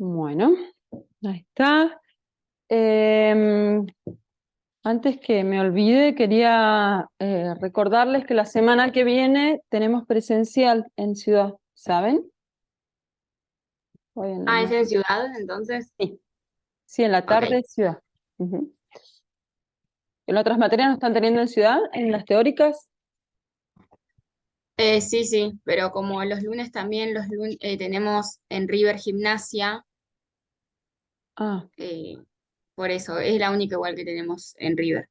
Bueno, ahí está. Em, Antes que me olvide, quería recordarles que la semana que viene tenemos presencial en Ciudad, ¿saben? Hoy en la Ah, es mañana. en ciudad, entonces. Sí, sí, en la Ok. tarde Ciudad. Ujú. ¿En otras materias no están teniendo en Ciudad? ¿En las teóricas? Sí, sí, pero como los lunes también tenemos en River Gimnasia, Ah, eh, por eso es la única igual que tenemos en River.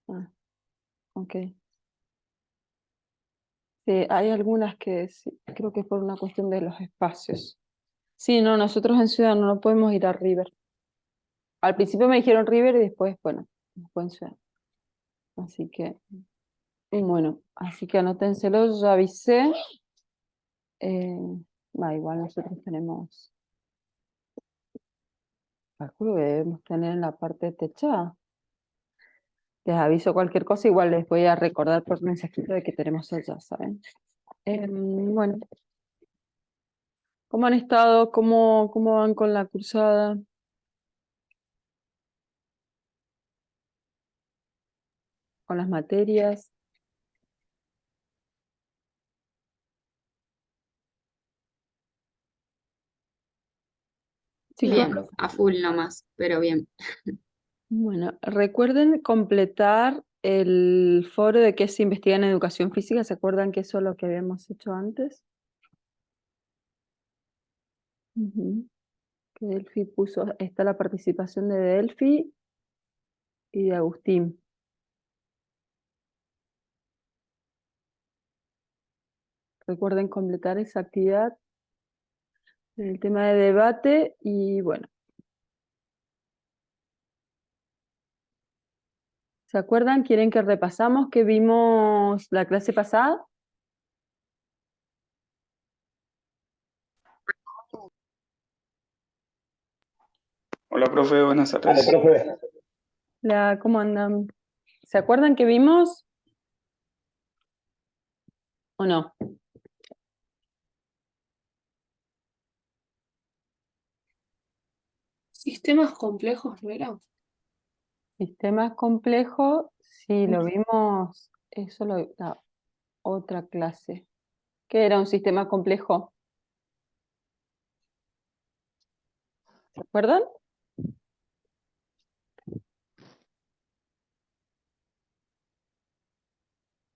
ah, ok. Sí, hay algunas que sí, creo que es por una cuestión de los espacios. Sí, no, nosotros en Ciudad no podemos ir a River. Al principio me dijeron River y después, bueno, después en Ciudad. Así que, bueno, así que anótenselo, ya avisé. Eh, igual nosotros tenemos, calculo que debemos tener en la parte techada. Les aviso cualquier cosa, igual les voy a recordar por mensajito de que tenemos allá, ¿saben? Bueno, ¿cómo han estado? ¿Cómo van con la cursada? ¿Con las materias? Chicos, Bien, a full nomás, pero bien. bueno, recuerden completar el foro de qué se investiga en educación física. ¿Se acuerdan que eso es lo que habíamos hecho antes? Ujú. Que Delphi puso, está la participación de Delphi y de Agustín. Recuerden completar esa actividad en el tema de debate y bueno, ¿se acuerdan? ¿Quieren que repasamos qué vimos la clase pasada? Hola, profe, buenas Vale, tardes. profe. ¿Cómo andan? ¿Se acuerdan qué vimos o no? Sistemas complejos, ¿no era? Sistemas complejos, sí, lo vimos, eso la otra clase. ¿Qué era un sistema complejo? ¿Se acuerdan?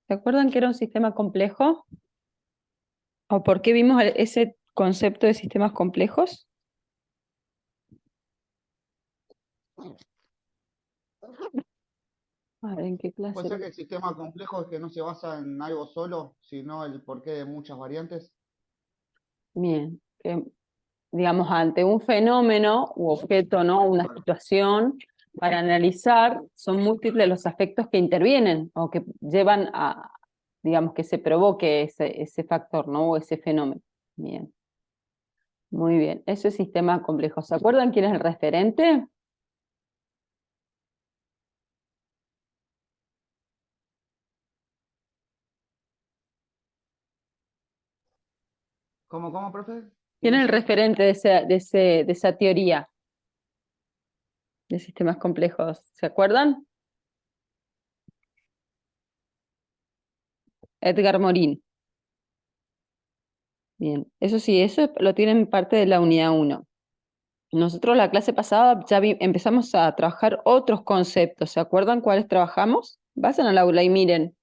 ¿Se acuerdan que era un sistema complejo? ¿O por qué vimos ese concepto de sistemas complejos? A ver, ¿en qué Puede clase? ser que el sistema complejo es que no se basa en algo solo, sino el porqué de muchas variantes. Bien, que, digamos, ante un fenómeno u objeto, ¿no? Una situación, para analizar, son múltiples los aspectos que intervienen o que llevan a, digamos, que se provoque ese factor, ¿no? O ese fenómeno. Bien, muy bien. Eso es sistema complejo. ¿Se acuerdan quién es el referente? ¿Cómo, profe? ¿Quién ¿Quién es es el el? referente de esa teoría de sistemas complejos? ¿Se acuerdan? Edgar Morin. Bien, eso sí, eso lo tienen parte de la unidad uno. Nosotros la clase pasada ya empezamos a trabajar otros conceptos. ¿Se acuerdan cuáles trabajamos? Vayan al aula y miren.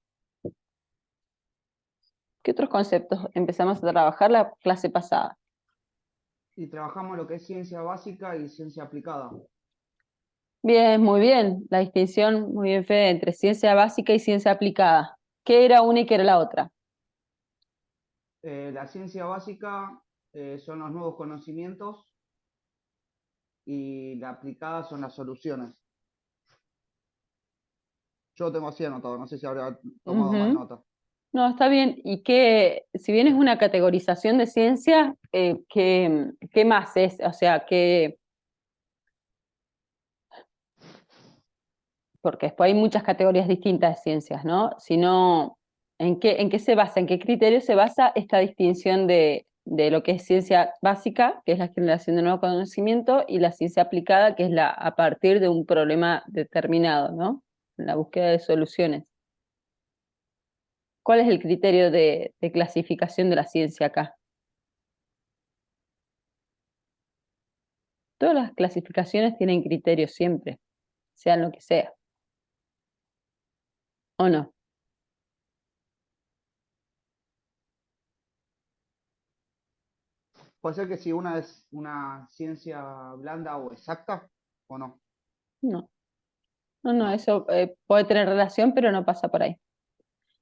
¿Qué otros conceptos empezamos a trabajar la clase pasada? Y trabajamos lo que es ciencia básica y ciencia aplicada. Bien, muy bien. La distinción, muy bien, Fede, entre ciencia básica y ciencia aplicada. ¿Qué era una y qué era la otra? La ciencia básica son los nuevos conocimientos y la aplicada son las soluciones. Yo lo tengo así anotado, no sé si habrá tomado más Ujú. nota. No, está bien. Y que, si bien es una categorización de ciencia, ¿qué más es? O sea, porque después hay muchas categorías distintas de ciencias, ¿no? Sino, ¿en qué se basa, en qué criterio se basa esta distinción de lo que es ciencia básica, que es la generación de nuevo conocimiento, y la ciencia aplicada, que es a partir de un problema determinado, ¿no? La búsqueda de soluciones. ¿Cuál es el criterio de clasificación de la ciencia acá? Todas las clasificaciones tienen criterios siempre, sean lo que sea. ¿O no? Puede ser que si una es una ciencia blanda o exacta, o no. No. No, eso puede tener relación, pero no pasa por ahí.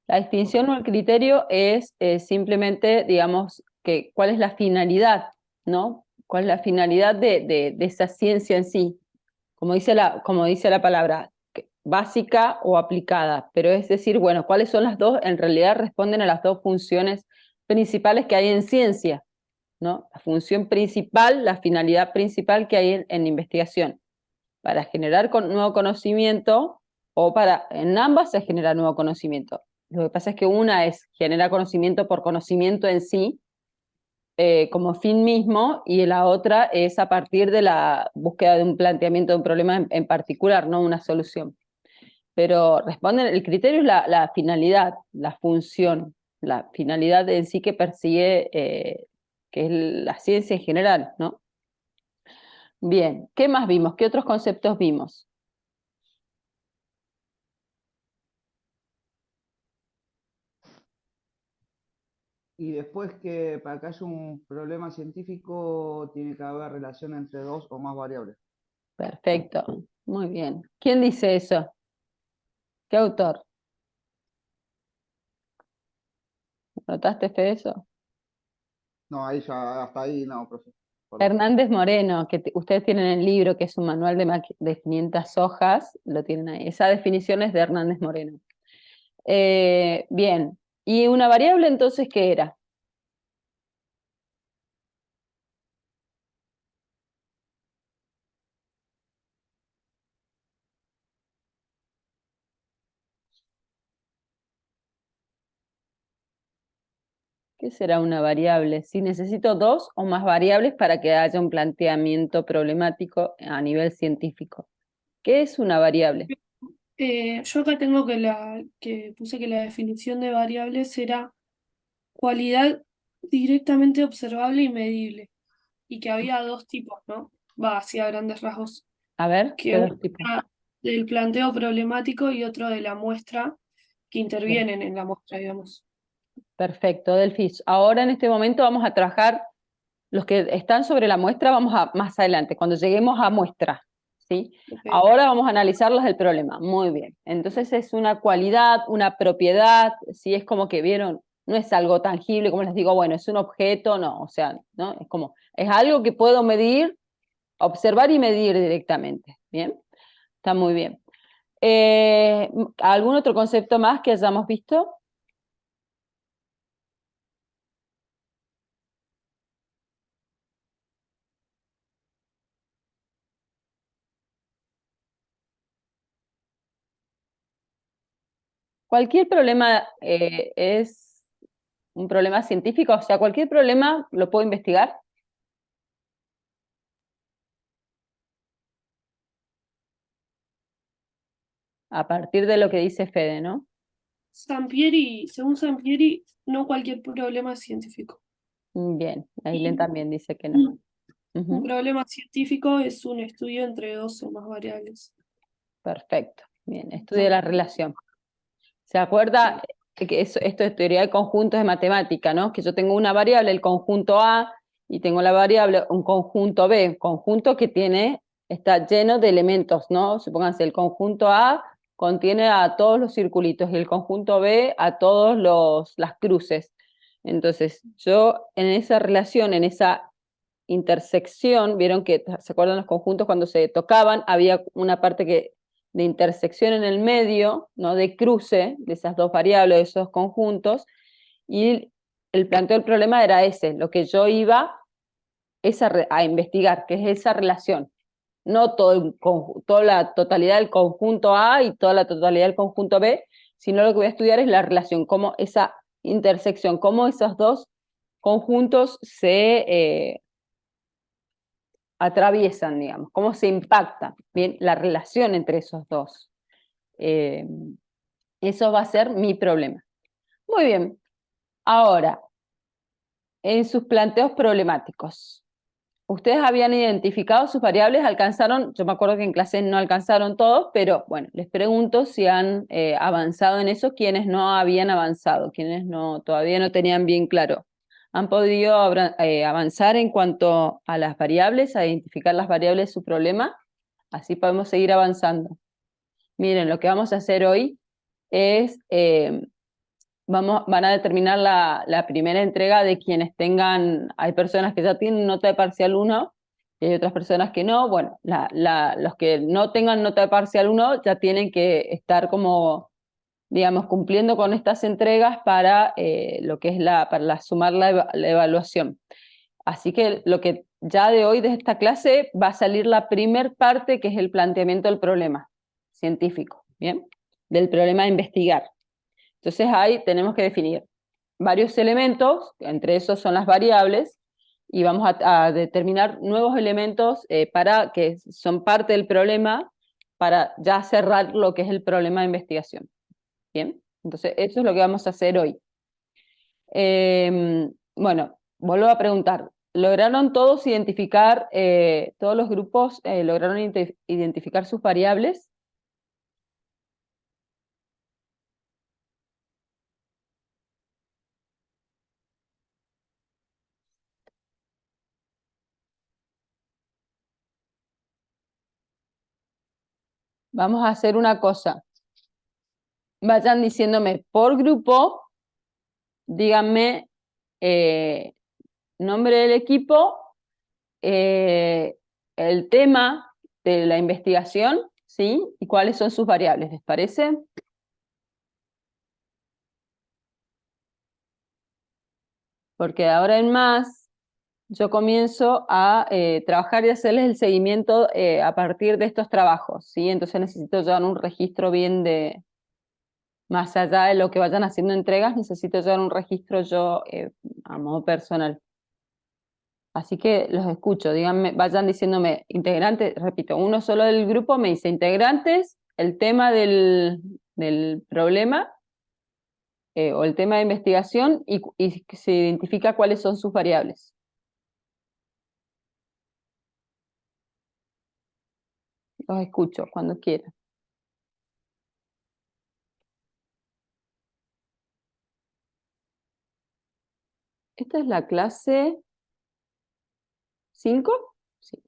La distinción o el criterio es simplemente, digamos, cuál es la finalidad, ¿no? ¿Cuál es la finalidad de esa ciencia en sí? Como dice la palabra, básica o aplicada, pero es decir, bueno, ¿cuáles son las dos? En realidad responden a las dos funciones principales que hay en ciencia, ¿no? La función principal, la finalidad principal que hay en investigación, para generar nuevo conocimiento o en ambas se genera nuevo conocimiento. Lo que pasa es que una genera conocimiento por conocimiento en sí, como fin mismo, y la otra es a partir de la búsqueda de un planteamiento de un problema en particular, no una solución. Pero el criterio es la finalidad, la función, la finalidad en sí que persigue, que es la ciencia en general, ¿no? Bien, ¿qué más vimos? ¿Qué otros conceptos vimos? Y después que para que haya un problema científico tiene que haber relación entre dos o más variables. Perfecto, muy bien. ¿Quién dice eso? ¿Qué autor? ¿Notaste, Fede, eso? No, ahí ya, hasta ahí no, profe. Perdón. Hernández Moreno, que ustedes tienen el libro, que es un manual de 500 hojas, lo tienen ahí. Esa definición es de Hernández Moreno. Bien, ¿y una variable entonces qué era? ¿Qué será una variable? Si necesito dos o más variables para que haya un planteamiento problemático a nivel científico. ¿Qué es una variable? Yo acá tengo que puse que la definición de variables era cualidad directamente observable y medible. Y que había dos tipos, ¿no? Va, así a grandes rasgos. A ver, Que ¿qué uno dos tipos? era del planteo problemático y otro de la muestra, que Bien. intervienen en la muestra, digamos. Perfecto, Delfis. Ahora en este momento vamos a trabajar los que están sobre la muestra, vamos a más adelante, cuando lleguemos a muestra, ¿sí? Ok. Ahora vamos a analizar los del problema. Muy bien. Entonces es una cualidad, una propiedad, ¿sí? Es como que vieron, no es algo tangible, como les digo, bueno, es un objeto, no, o sea, ¿no? Es algo que puedo medir, observar y medir directamente, ¿bien? Está muy bien. ¿Algún otro concepto más que hayamos visto? Cualquier problema es un problema científico, o sea, cualquier problema lo puedo investigar. A partir de lo que dice Fede, ¿no? Según Sampieri, no cualquier problema es científico. Bien, Ailén Y también dice que no. un Ujú, problema científico es un estudio entre dos o más variables. perfecto, bien, estudia la relación. ¿Se acuerda que esto es teoría de conjuntos de matemática, ¿no? Que yo tengo una variable, el conjunto A, y tengo la variable, un conjunto B, un conjunto que está lleno de elementos, ¿no? Supónganse, el conjunto A contiene a todos los circulitos y el conjunto B a todos las cruces. Entonces, yo en esa relación, en esa intersección, vieron que, ¿se acuerdan los conjuntos cuando se tocaban? Había una parte de intersección en el medio, ¿no? De cruce de esas dos variables, de esos conjuntos, y el planteo del problema era ese, lo que yo iba a investigar, que es esa relación. No toda la totalidad del conjunto A y toda la totalidad del conjunto B, sino lo que voy a estudiar es la relación, cómo esa intersección, cómo esos dos conjuntos se atraviesan, digamos, cómo se impacta, bien, la relación entre esos dos. Eso va a ser mi problema. Muy bien. Ahora, en sus planteos problemáticos, ustedes habían identificado sus variables, alcanzaron, yo me acuerdo que en clase no alcanzaron todos, pero bueno, les pregunto si han avanzado en eso, quienes no habían avanzado, quienes todavía no tenían bien claro. ¿Han podido avanzar en cuanto a las variables, a identificar las variables de su problema? Así podemos seguir avanzando. Miren, lo que vamos a hacer hoy es, van a determinar la primera entrega de quienes tengan, hay personas que ya tienen nota de parcial 1 y hay otras personas que no. Bueno, los que no tengan nota de parcial 1 ya tienen que estar como, digamos, cumpliendo con estas entregas para lo que es para sumar la evaluación. Así que lo que ya de hoy de esta clase va a salir la primer parte, que es el planteamiento del problema científico, ¿bien? Del problema a investigar. Entonces ahí tenemos que definir varios elementos, entre esos son las variables, y vamos a determinar nuevos elementos para que son parte del problema, para ya cerrar lo que es el problema de investigación. ¿Bien? Entonces eso es lo que vamos a hacer hoy. Bueno, vuelvo a preguntar, ¿lograron todos identificar, todos los grupos lograron identificar sus variables? Vamos a hacer una cosa. Vayan diciéndome por grupo, díganme nombre del equipo, el tema de la investigación, ¿sí? Y cuáles son sus variables, ¿les parece? Porque de ahora en más yo comienzo a trabajar y hacerles el seguimiento a partir de estos trabajos, ¿sí? Entonces necesito llevar un registro bien de, más allá de lo que vayan haciendo entregas, necesito llevar un registro yo a modo personal. Así que los escucho, díganme, vayan diciéndome integrantes, repito, uno solo del grupo me dice integrantes, el tema del problema o el tema de investigación y se identifica cuáles son sus variables. Los escucho cuando quieran. Esta es la clase 5. Sí.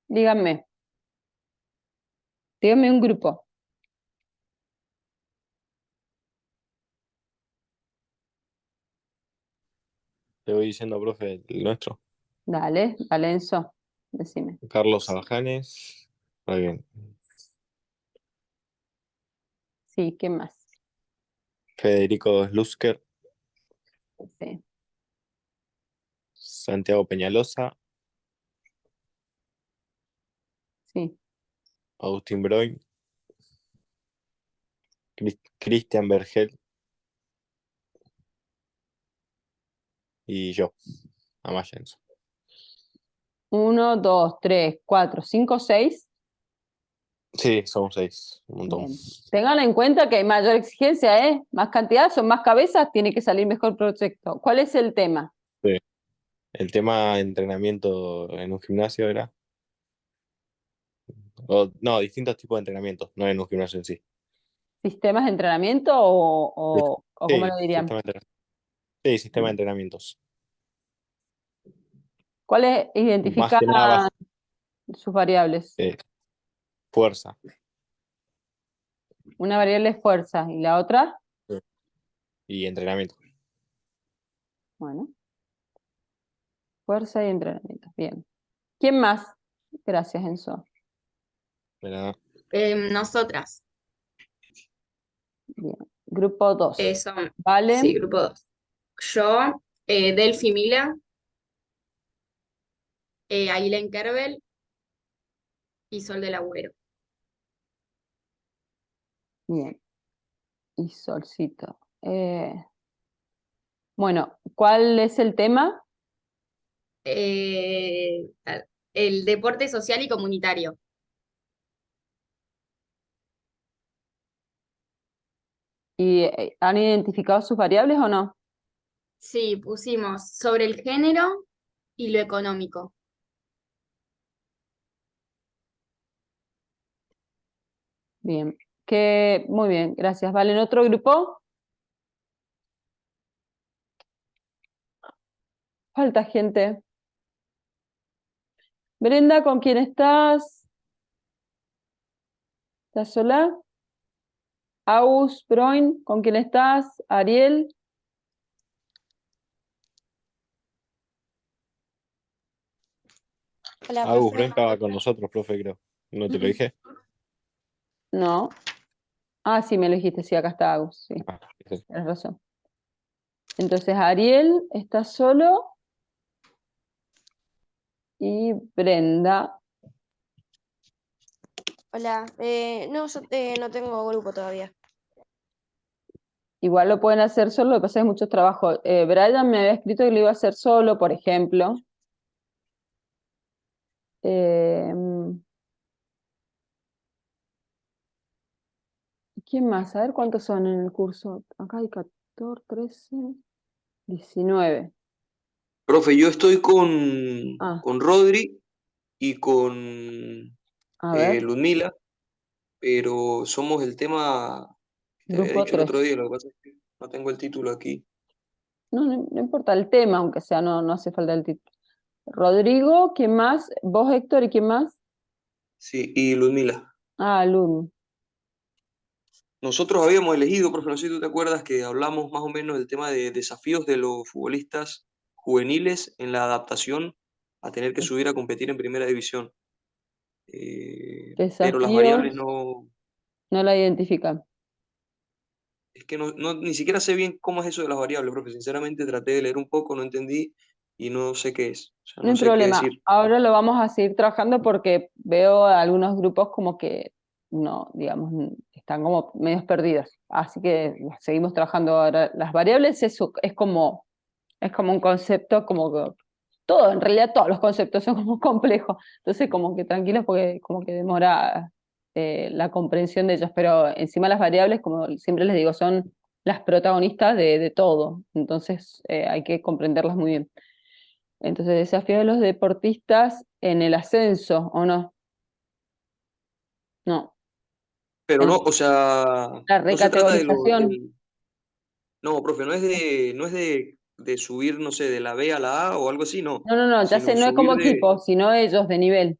Díganme. Díganme un grupo. Te voy diciendo, profe, el nuestro. Dale, Enzo, decime. Carlos Abajanes. Muy bien. Sí, ¿qué más? Federico Slusker. Sí. Santiago Peñalosa. Sí. Agustín Broin. Cristian Bergel. Y yo, Amaya Enzo. 1, 2, 3, 4, 5, 6. Sí, somos 6, un montón. Bien. Tengan en cuenta que hay mayor exigencia, ¿eh? Más cantidad, son más cabezas, tiene que salir mejor proyecto. ¿Cuál es el tema? Sí. El tema de entrenamiento en un gimnasio era. No, distintos tipos de entrenamientos, no en un gimnasio en sí. ¿Sistemas de entrenamiento o cómo Sí, lo dirían? sistema de entrenamientos. ¿Cuáles Más identifican que nada, sus variables? fuerza. Una variable es fuerza y la otra, Y entrenamiento. bueno, fuerza y entrenamiento. Bien. ¿Quién más? Gracias, Enzo. ¿Verdad? Nosotras, Bien. Grupo 2. son, Vale. sí, grupo 2. Yo, Delphi Mila, Ailén Kerbel y Sol del Agüero. Bien. Y solcito. Bueno, ¿cuál es el tema? El deporte social y comunitario. ¿Y han identificado sus variables o no? Sí, pusimos sobre el género y lo económico. Bien. Muy bien, gracias. Vale, ¿en otro grupo? Falta gente. Brenda, ¿con quién estás? ¿Estás sola? Aus, Broin, ¿con quién estás? Ariel. Hola, Agus profe. Bren estaba con nosotros, profe, creo. ¿No te lo dije? No. Ah, sí, me lo dijiste, sí, acá está Agus, sí, Ah, sí. tienes razón. Entonces, Ariel está solo y Brenda. Hola. No, yo no tengo grupo todavía. Igual lo pueden hacer solo, lo que pasa es mucho trabajo. Brian me había escrito que lo iba a hacer solo, por ejemplo. ¿Quién más? A ver cuántos son en el curso. Acá hay 14, 13, 19. Profe, yo estoy con, Ah, con Rodri y con a ver, Ludmila, pero somos el tema que te había grupo dicho el otro 3. día, lo que pasa es que no tengo el título aquí. No importa el tema, aunque sea, no hace falta el título. Rodrigo, ¿quién más? Vos, Héctor, ¿y quién más? Sí, y Ludmila. Ah, Luz. Nosotros habíamos elegido, profe, no sé si tú te acuerdas que hablamos más o menos del tema de desafíos de los futbolistas juveniles en la adaptación a tener que subir a competir en primera división. Pero las variables Desafíos, no, no la identifican. es que ni siquiera sé bien cómo es eso de las variables, profe. Sinceramente traté de leer un poco, no entendí y no sé qué es. O sea, No no hay sé qué problema. decir. Ahora lo vamos a seguir trabajando porque veo algunos grupos como que no, digamos, están como medios perdidos. Así que seguimos trabajando ahora. Las variables es como un concepto, como que todo, en realidad todos los conceptos son como complejos. Entonces, como que tranquilos porque como que demora la comprensión de ellos. Pero encima las variables, como siempre les digo, son las protagonistas de todo. Entonces, hay que comprenderlas muy bien. Entonces, desafío de los deportistas en el ascenso, ¿o no? No, Pero no, en o sea, la no se trata recategorización. no, profe, no es de subir, no sé, de la B a la A o algo así, no. No, ya sé, Sino no es como subir equipo, sino ellos de nivel.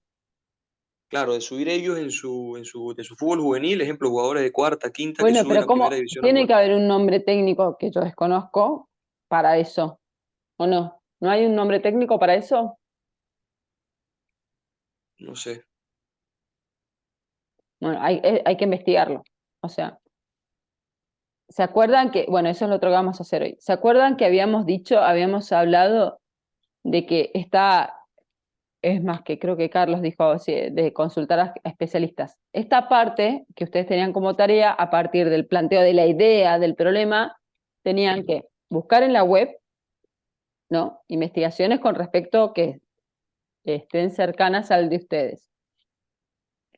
claro, de subir ellos de su fútbol juvenil, ejemplo, jugadores de cuarta, quinta que Bueno, suben pero a primera ¿cómo? división a Tiene jugar. que haber un nombre técnico que yo desconozco para eso, ¿o no? ¿No hay un nombre técnico para eso? No sé. Bueno, hay que investigarlo. O sea, ¿se acuerdan que, bueno, eso es lo otro que vamos a hacer hoy? ¿Se acuerdan que habíamos hablado de que es más que creo que Carlos dijo sí, de consultar a especialistas? Esta parte que ustedes tenían como tarea, a partir del planteo de la idea, del problema, tenían que buscar en la web, ¿no? Investigaciones con respecto que estén cercanas al de ustedes,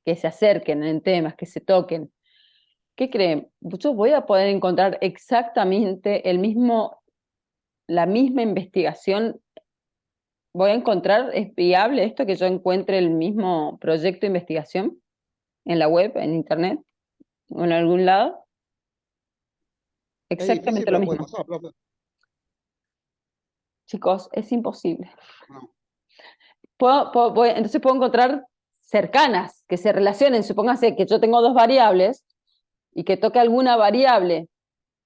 que se acerquen en temas, que se toquen. ¿Qué creen? Yo voy a poder encontrar exactamente la misma investigación. ¿Voy a encontrar, es viable esto que yo encuentre el mismo proyecto de investigación en la web, en internet o en algún lado? Es difícil, Exactamente lo pero puede mismo. pasar, profe. Chicos, es imposible. No. Entonces puedo encontrar cercanas, que se relacionen. Supóngase que yo tengo dos variables y que toque alguna variable,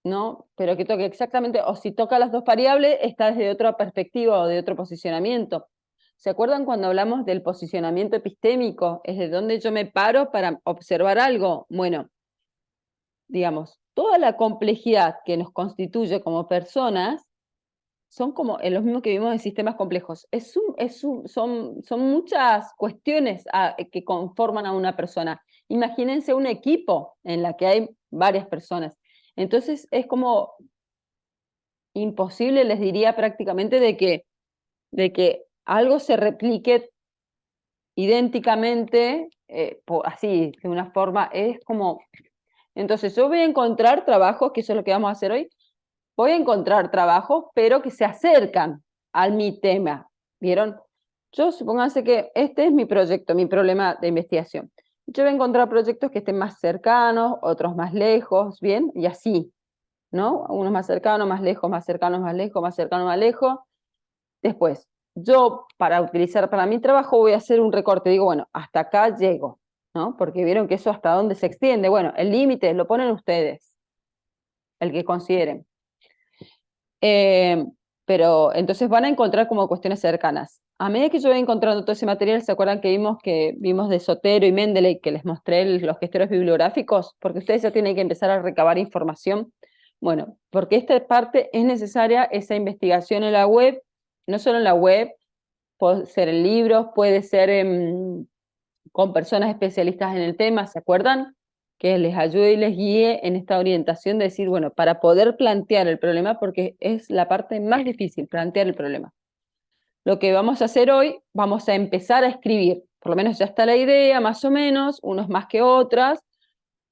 ¿no? Pero que toque exactamente, o si toca las dos variables, está desde otra perspectiva o de otro posicionamiento. ¿Se acuerdan cuando hablamos del posicionamiento epistémico? Es de dónde yo me paro para observar algo. Bueno, digamos, toda la complejidad que nos constituye como personas son como lo mismo que vimos en sistemas complejos. Son muchas cuestiones que conforman a una persona. Imagínense un equipo en la que hay varias personas. Entonces es como imposible, les diría prácticamente, de que algo se replique idénticamente, así, de una forma, es como... Entonces yo voy a encontrar trabajos, que eso es lo que vamos a hacer hoy, voy a encontrar trabajos, pero que se acercan a mi tema, ¿vieron? Yo supónganse que este es mi proyecto, mi problema de investigación. Yo voy a encontrar proyectos que estén más cercanos, otros más lejos, ¿bien? Y así, ¿no? Unos más cercanos, más lejos, más cercanos, más lejos, más cercanos, más lejos. Después, yo para utilizar para mi trabajo voy a hacer un recorte, digo, bueno, hasta acá llego, ¿no? Porque vieron que eso hasta dónde se extiende. Bueno, el límite lo ponen ustedes, el que consideren. Pero entonces van a encontrar como cuestiones cercanas. A medida que yo voy encontrando todo ese material, ¿se acuerdan que vimos de Sotero y Mendeley, que les mostré los gestores bibliográficos? Porque ustedes ya tienen que empezar a recabar información. Bueno, porque esta parte es necesaria, esa investigación en la web, no solo en la web, puede ser en libros, puede ser con personas especialistas en el tema, ¿se acuerdan? Que les ayude y les guíe en esta orientación de decir, bueno, para poder plantear el problema, porque es la parte más difícil, plantear el problema. Lo que vamos a hacer hoy, vamos a empezar a escribir, por lo menos ya está la idea, más o menos, unos más que otras,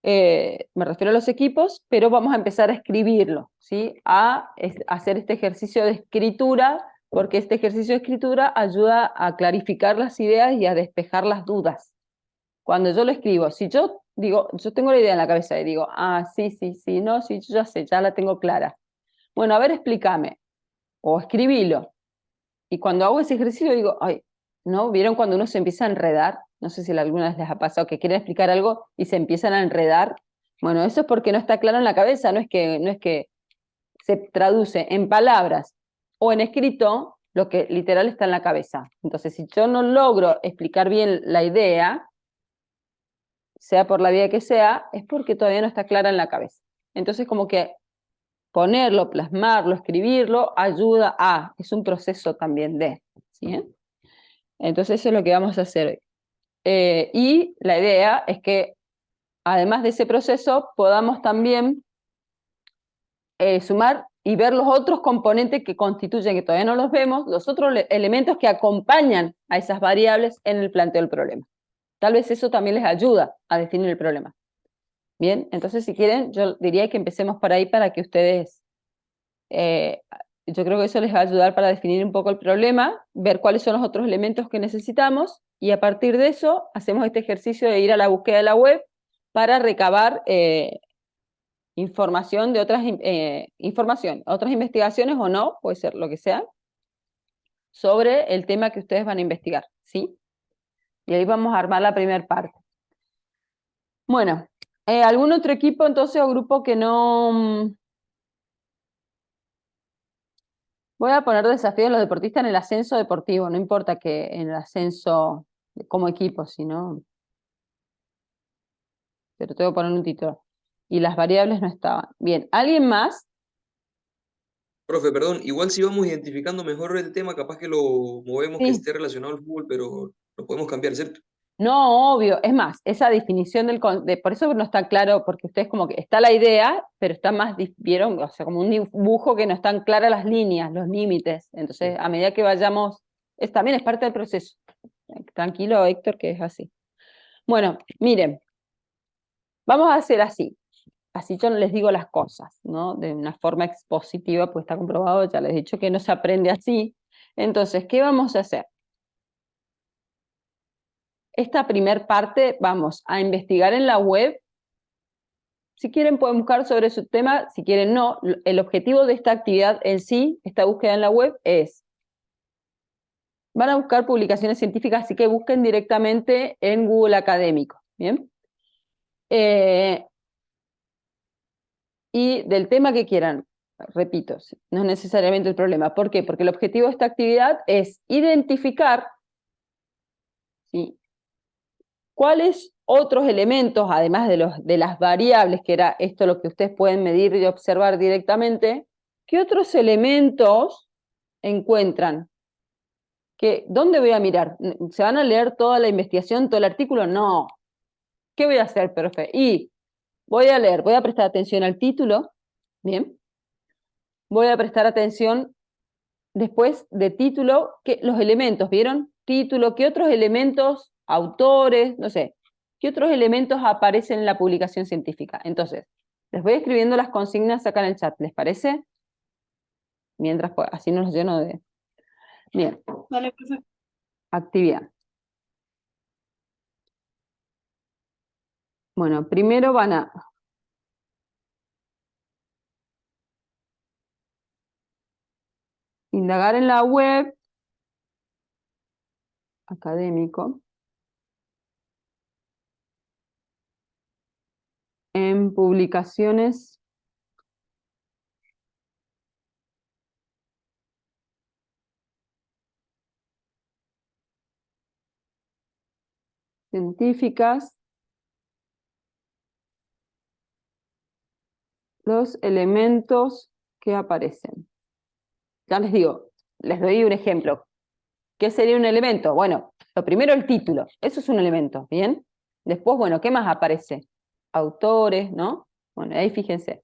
me refiero a los equipos, pero vamos a empezar a escribirlo, ¿sí? A hacer este ejercicio de escritura, porque este ejercicio de escritura ayuda a clarificar las ideas y a despejar las dudas. Cuando yo lo escribo, si yo digo, yo tengo la idea en la cabeza y digo, sí, no, sí, yo ya sé, ya la tengo clara. Bueno, a ver, explícame, o escribilo. Y cuando hago ese ejercicio digo, ay, ¿no? ¿Vieron cuando uno se empieza a enredar? No sé si alguna vez les ha pasado que quieren explicar algo y se empiezan a enredar. Bueno, eso es porque no está claro en la cabeza, no es que se traduce en palabras o en escrito lo que literal está en la cabeza. Entonces, si yo no logro explicar bien la idea, sea por la vía que sea, es porque todavía no está clara en la cabeza. Entonces, como que ponerlo, plasmarlo, escribirlo, ayuda a, es un proceso también de, ¿sí? Entonces eso es lo que vamos a hacer hoy. Y la idea es que, además de ese proceso, podamos también sumar y ver los otros componentes que constituyen, que todavía no los vemos, los otros elementos que acompañan a esas variables en el planteo del problema. Tal vez eso también les ayuda a definir el problema. Bien, entonces si quieren, yo diría que empecemos por ahí para que ustedes, yo creo que eso les va a ayudar para definir un poco el problema, ver cuáles son los otros elementos que necesitamos, y a partir de eso hacemos este ejercicio de ir a la búsqueda de la web para recabar información de otras otras investigaciones o no, puede ser lo que sea, sobre el tema que ustedes van a investigar, ¿sí? Y ahí vamos a armar la primera parte. Bueno, ¿algún otro equipo entonces o grupo que no...? Voy a poner desafíos a los deportistas en el ascenso deportivo, no importa que en el ascenso como equipo, sino... Pero tengo que poner un título. Y las variables no estaban. Bien, ¿alguien más? Profe, perdón, igual si vamos identificando mejor el tema, capaz que lo movemos que Sí. esté relacionado al fútbol, pero lo podemos cambiar, ¿cierto? No, obvio. Es más, esa definición por eso no está claro, porque ustedes como que está la idea, pero está más, vieron, o sea, como un dibujo que no están claras las líneas, los límites. Entonces, a medida que vayamos, también es parte del proceso. Tranquilo, Héctor, que es así. Bueno, miren, vamos a hacer así. Así yo no les digo las cosas, ¿no? De una forma expositiva, pues está comprobado, ya les he dicho que no se aprende así. Entonces, ¿qué vamos a hacer? Esta primer parte vamos a investigar en la web. Si quieren pueden buscar sobre su tema, si quieren no. El objetivo de esta actividad en sí, esta búsqueda en la web, van a buscar publicaciones científicas, así que busquen directamente en Google Académico, ¿bien? Y del tema que quieran, repito, no es necesariamente el problema. ¿Por qué? Porque el objetivo de esta actividad es identificar, ¿sí?, cuáles otros elementos, además de las variables, que era esto lo que ustedes pueden medir y observar directamente, ¿qué otros elementos encuentran? ¿Dónde voy a mirar? ¿Se van a leer toda la investigación, todo el artículo? No. ¿Qué voy a hacer, profe? Y voy a leer, voy a prestar atención al título, bien. Voy a prestar atención después de título, que los elementos, ¿vieron? Título, ¿qué otros elementos, autores, no sé, qué otros elementos aparecen en la publicación científica? Entonces, les voy escribiendo las consignas acá en el chat, ¿les parece? Mientras, pues, así no los lleno de... Bien, Vale, profe. actividad. Bueno, primero van a indagar en la web académico en publicaciones científicas los elementos que aparecen. Ya les digo, les doy un ejemplo. ¿Qué sería un elemento? Bueno, lo primero el título, eso es un elemento, ¿bien? Después, bueno, ¿qué más aparece? Autores, ¿no? Bueno, ahí fíjense.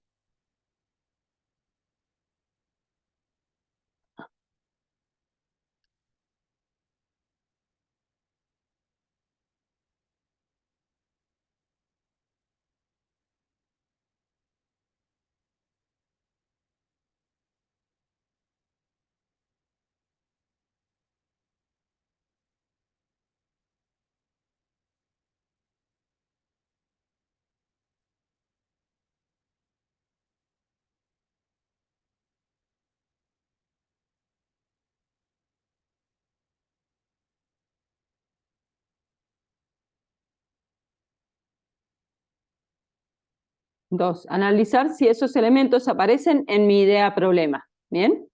Dos, analizar si esos elementos aparecen en mi idea problema, ¿bien?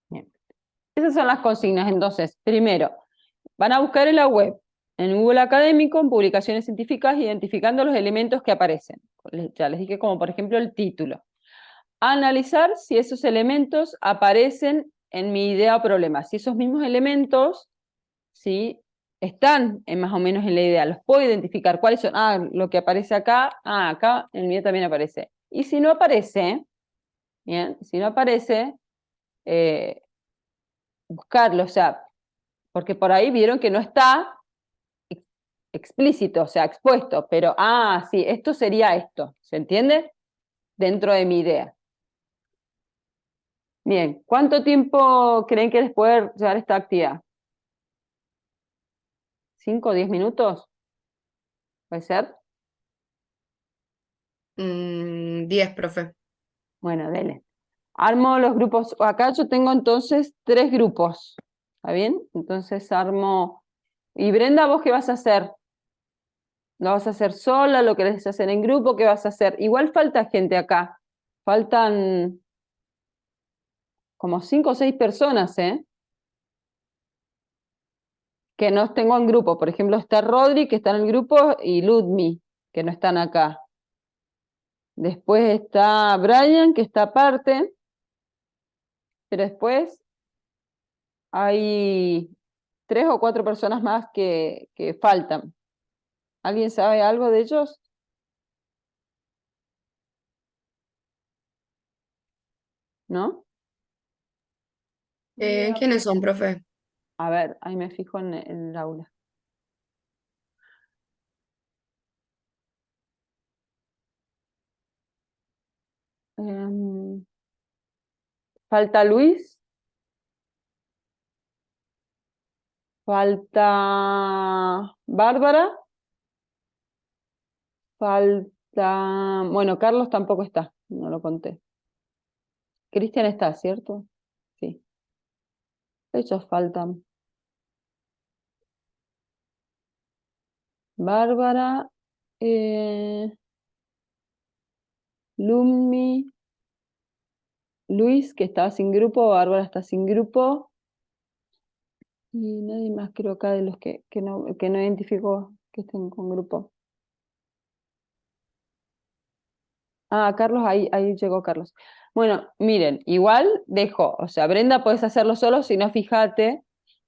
Bien. Esas son las consignas, entonces, primero, van a buscar en la web, en Google Académico, en publicaciones científicas, identificando los elementos que aparecen. Ya les dije como por ejemplo el título. Analizar si esos elementos aparecen en mi idea o problema. Si esos mismos elementos, ¿sí?, están más o menos en la idea, los puedo identificar. ¿Cuáles son? Ah, lo que aparece acá, acá en mi idea también aparece. Y si no aparece, bien, si no aparece, eh, buscarlo, o sea, porque por ahí vieron que no está explícito, o sea, expuesto, pero, sí, esto sería esto, ¿se entiende? Dentro de mi idea. Bien, ¿cuánto tiempo creen que les puede llevar esta actividad? ¿5 o 10 minutos? ¿Puede ser? 10, profe. Bueno, dele. Armo los grupos. Acá yo tengo entonces 3 grupos. ¿Está bien? Entonces armo. ¿Y Brenda, vos qué vas a hacer? ¿Lo vas a hacer sola? ¿Lo querés hacer en grupo? ¿Qué vas a hacer? Igual falta gente acá. Faltan como 5 o 6 personas, ¿eh? Que no tengo en grupo. Por ejemplo, está Rodri, que está en el grupo, y Ludmi, que no están acá. Después está Brian, que está aparte. Pero después hay 3 o 4 personas más que faltan. ¿Alguien sabe algo de ellos? ¿No? Ni idea, ¿Quiénes profe. son, profe? A ver, ahí me fijo en el aula. Falta Luis. Falta Bárbara. Falta... Bueno, Carlos tampoco está, no lo conté. Cristian está, ¿cierto? Sí. Ellos faltan. Bárbara, Lummi, Luis, que estaba sin grupo, Bárbara está sin grupo. Y nadie más creo acá de los que no identificó que estén con grupo. Ah, Carlos, ahí llegó Carlos. Bueno, miren, igual dejo, o sea, Brenda, puedes hacerlo solo, si no, fíjate.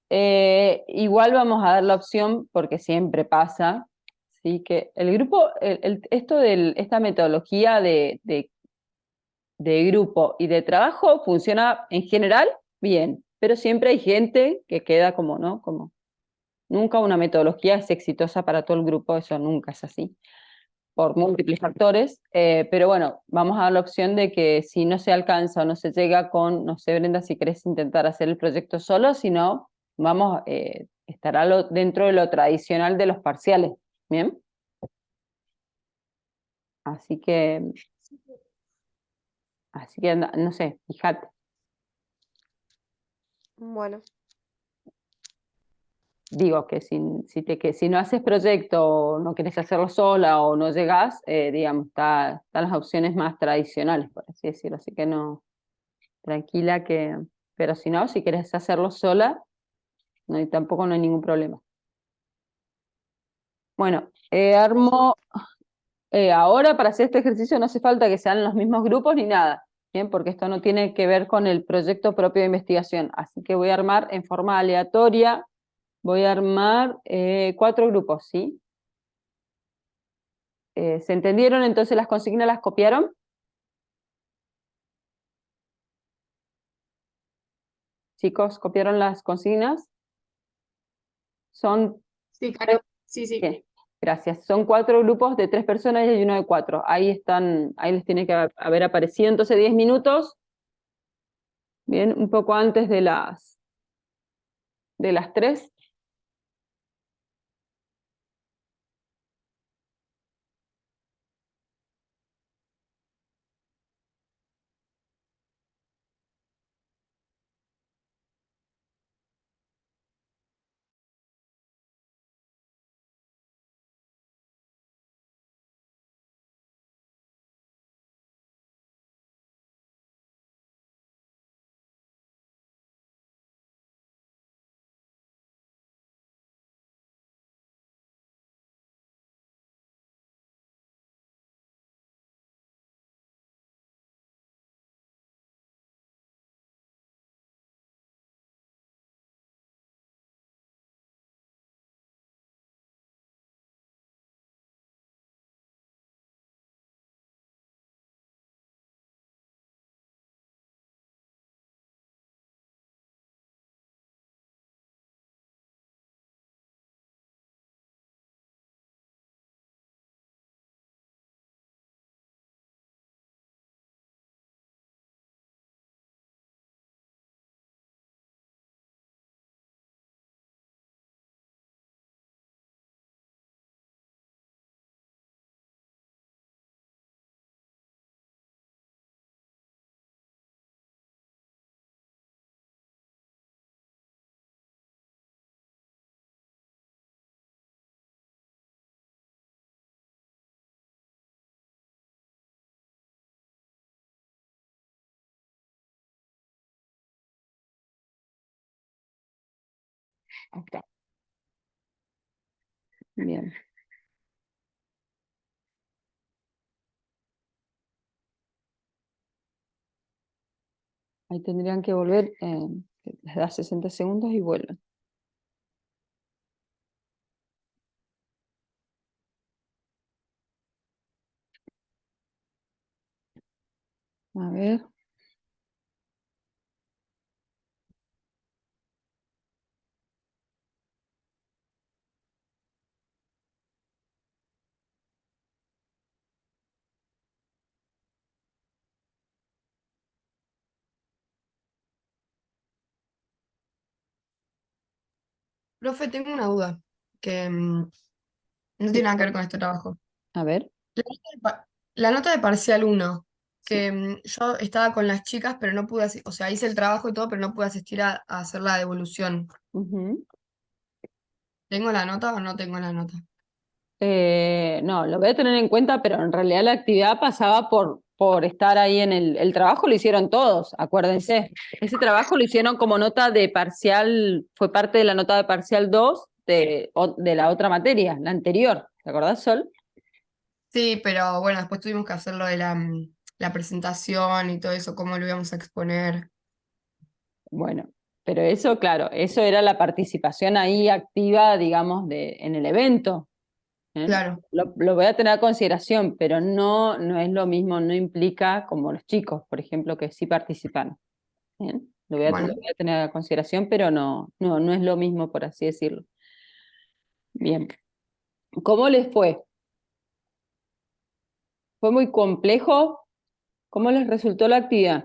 Igual vamos a dar la opción, porque siempre pasa, ¿sí? Que el grupo, esta metodología de grupo y de trabajo funciona en general bien, pero siempre hay gente que queda como, ¿no? Como nunca una metodología es exitosa para todo el grupo, eso nunca es así, por múltiples factores, pero bueno, vamos a dar la opción de que si no se alcanza o no se llega con, no sé, Brenda, si querés intentar hacer el proyecto solo, si no, vamos, estará dentro de lo tradicional de los parciales, ¿bien? Así que, no sé, fíjate. Bueno, Digo que si no haces proyecto o no querés hacerlo sola o no llegás, digamos, están las opciones más tradicionales, por así decirlo. Así que no, tranquila que... Pero si no, si querés hacerlo sola, tampoco no hay ningún problema. Bueno, ahora para hacer este ejercicio no hace falta que sean los mismos grupos ni nada, ¿bien? Porque esto no tiene que ver con el proyecto propio de investigación. Así que voy a armar en forma aleatoria. Voy a armar 4 grupos, ¿sí? ¿Se entendieron? Entonces las consignas las copiaron. Chicos, ¿copiaron las consignas? Son... Sí, Caro. Sí, sí. Bien, gracias. Son 4 grupos de 3 personas y hay uno de 4. Ahí están, ahí les tiene que haber aparecido. Entonces 10 minutos. Bien, un poco antes de las 3. Ahí está. Bien. Ahí tendrían que volver, les da 60 segundos y vuelven. A ver. Profe, tengo una duda que no tiene nada que ver con este trabajo. A ver. La nota de parcial 1, Sí. que yo estaba con las chicas, pero no pude, o sea, hice el trabajo y todo, pero no pude asistir a hacer la devolución. Ujú. ¿Tengo la nota o no tengo la nota? No, lo voy a tener en cuenta, pero en realidad la actividad pasaba por por estar ahí en el trabajo lo hicieron todos, acuérdense. Ese trabajo lo hicieron como nota de parcial, fue parte de la nota de parcial 2 de la otra materia, la anterior. ¿Te acordás, Sol? Sí, pero bueno, después tuvimos que hacer lo de la presentación y todo eso, cómo lo íbamos a exponer. Bueno, pero eso, claro, eso era la participación ahí activa, digamos, en el evento. ¿Eh? Claro. Lo voy a tener a consideración, pero no es lo mismo, no implica como los chicos, por ejemplo, que sí participan. ¿Bien? Lo voy Bueno. a tener a consideración, pero no es lo mismo, por así decirlo. Bien. ¿Cómo les fue? ¿Fue muy complejo? ¿Cómo les resultó la actividad?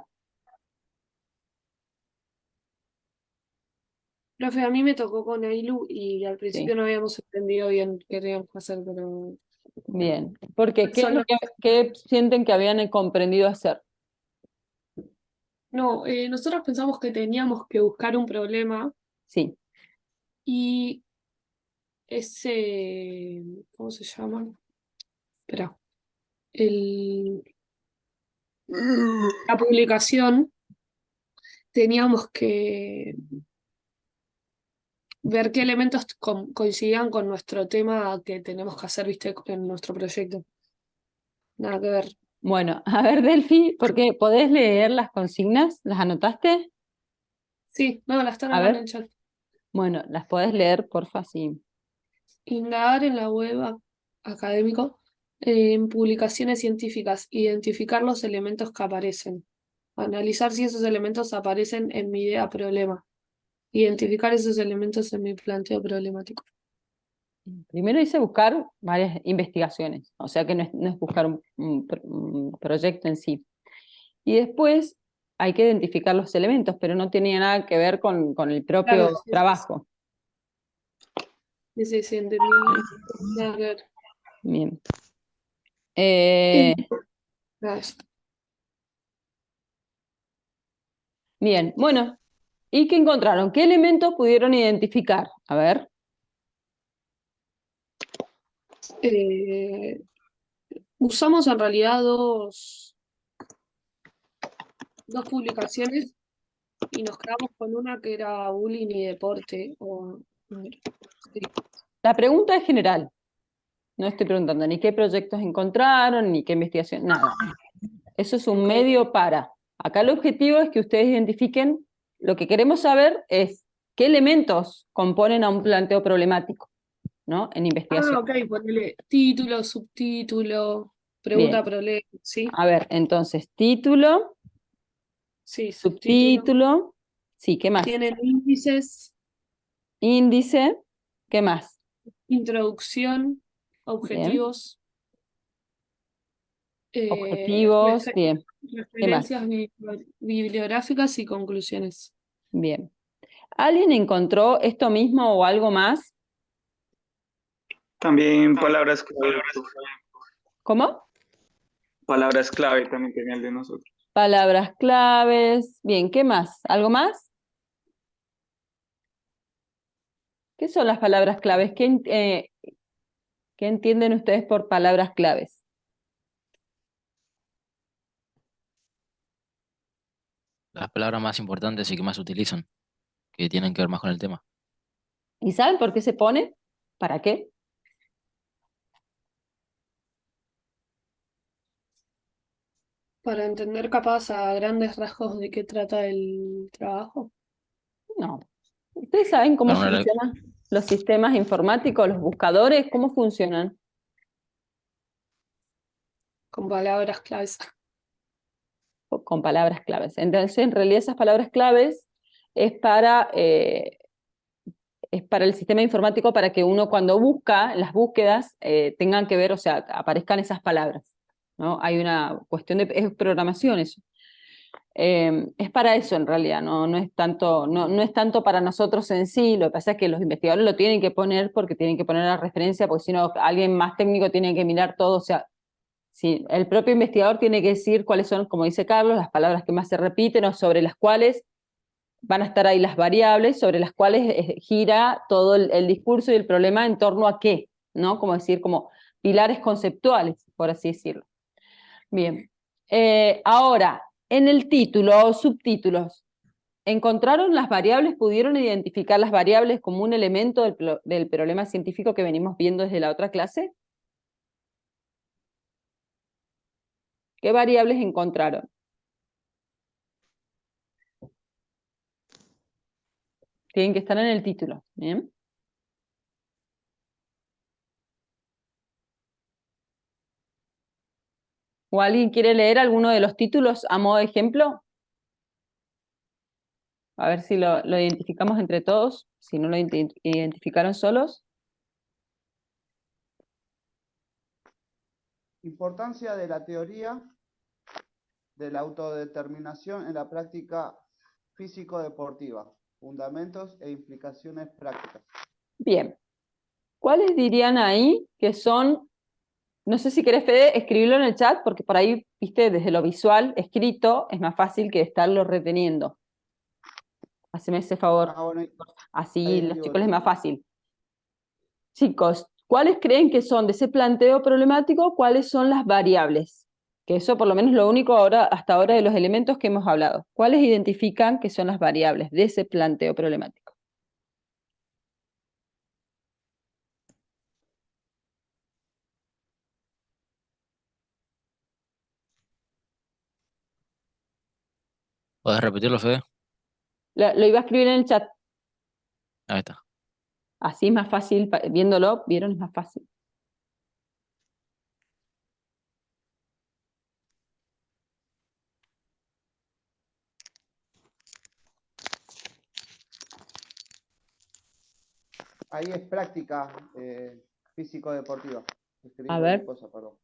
Profe, a mí me tocó con Ailu y al principio Sí. no habíamos entendido bien qué teníamos que hacer, pero Bien. Porque, ¿qué es solo. qué sienten que habían comprendido hacer? No, nosotros pensamos que teníamos que buscar un problema Sí. y ¿cómo se llama? Espera, la publicación teníamos que ver qué elementos coincidían con nuestro tema que tenemos que hacer, viste, en nuestro proyecto. Nada que ver. Bueno, a ver, Delphi, porque ¿podés leer las consignas? ¿Las anotaste? Sí, no, la están A acá en ver. el chat. Bueno, las podés leer, porfa, sí. Indagar en la web académico en publicaciones científicas, identificar los elementos que aparecen, analizar si esos elementos aparecen en mi idea problema, identificar esos elementos en mi planteo problemático. Primero hice buscar varias investigaciones, o sea que no es buscar un proyecto en sí. Y después hay que identificar los elementos, pero no tenía nada que ver con el propio Claro, sí, trabajo. sí, entendí. Nada que ver. Bien. Nada, eso. Bien, bueno. ¿Y qué encontraron? ¿Qué elementos pudieron identificar? A ver. Usamos en realidad dos publicaciones y nos quedamos con una que era bullying y deporte. Sí. La pregunta es general. No estoy preguntando ni qué proyectos encontraron, ni qué investigación, nada. Eso es un Ok. medio para. Acá el objetivo es que ustedes identifiquen, lo que queremos saber es qué elementos componen a un planteo problemático, ¿no? En investigación. Ah, ok, ponele título, subtítulo, pregunta, Bien. problema, ¿sí? A ver, entonces, título, Sí, subtítulo. subtítulo, sí, ¿qué más? Tienen índices, Índice, ¿qué más? introducción, Bien. objetivos, Objetivos, bien. ¿Qué más? referencias bibliográficas y conclusiones. Bien. ¿Alguien encontró esto mismo o algo más? También palabras clave, profe. ¿Cómo? Palabras clave también tenía el de nosotros. Palabras claves. Bien, ¿qué más? ¿Algo más? ¿Qué son las palabras claves? ¿Qué entienden ustedes por palabras claves? Las palabras más importantes y que más se utilizan, que tienen que ver más con el tema. ¿Y saben por qué se pone? ¿Para qué? Para entender capaz a grandes rasgos de qué trata el trabajo. No. ¿Ustedes saben cómo Para una- funcionan los sistemas informáticos, los buscadores? ¿Cómo funcionan? Con palabras claves. Con palabras claves. Entonces, en realidad esas palabras claves es para el sistema informático para que uno cuando busca, las búsquedas tengan que ver, o sea, aparezcan esas palabras, ¿no? Hay una cuestión es programación eso. Es para eso en realidad, no es tanto para nosotros en sí, lo que pasa es que los investigadores lo tienen que poner porque tienen que poner la referencia, porque si no, alguien más técnico tiene que mirar todo, o sea, si el propio investigador tiene que decir cuáles son, como dice Carlos, las palabras que más se repiten o sobre las cuales van a estar ahí las variables sobre las cuales gira todo el discurso y el problema en torno a qué, ¿no? Como decir, como pilares conceptuales, por así decirlo. Bien. Ahora, en el título o subtítulos, ¿encontraron las variables? ¿Pudieron identificar las variables como un elemento del problema científico que venimos viendo desde la otra clase? ¿Qué variables encontraron? Tienen que estar en el título. ¿Bien? ¿O alguien quiere leer alguno de los títulos a modo de ejemplo? A ver si lo identificamos entre todos, si no lo identificaron solos. Importancia de la teoría de la autodeterminación en la práctica físico-deportiva. Fundamentos e implicaciones prácticas. Bien. ¿Cuáles dirían ahí que son? No sé si querés, Fede, escribirlo en el chat, porque por ahí, viste, desde lo visual, escrito, es más fácil que estarlo reteniendo. Haceme ese favor. Bueno, ahí Así los escribo chicos les es más entonces. fácil. Chicos, ¿cuáles creen que son de ese planteo problemático? ¿Cuáles son las variables? Que eso por lo menos lo único hasta ahora de los elementos que hemos hablado. ¿Cuáles identifican que son las variables de ese planteo problemático? ¿Puedes repetirlo, Fede? Lo iba a escribir en el chat. Ahí está. Así es más fácil, viéndolo, vieron, es más fácil. Ahí es práctica físico-deportiva. Escribí A cualquier ver. cosa, perdón.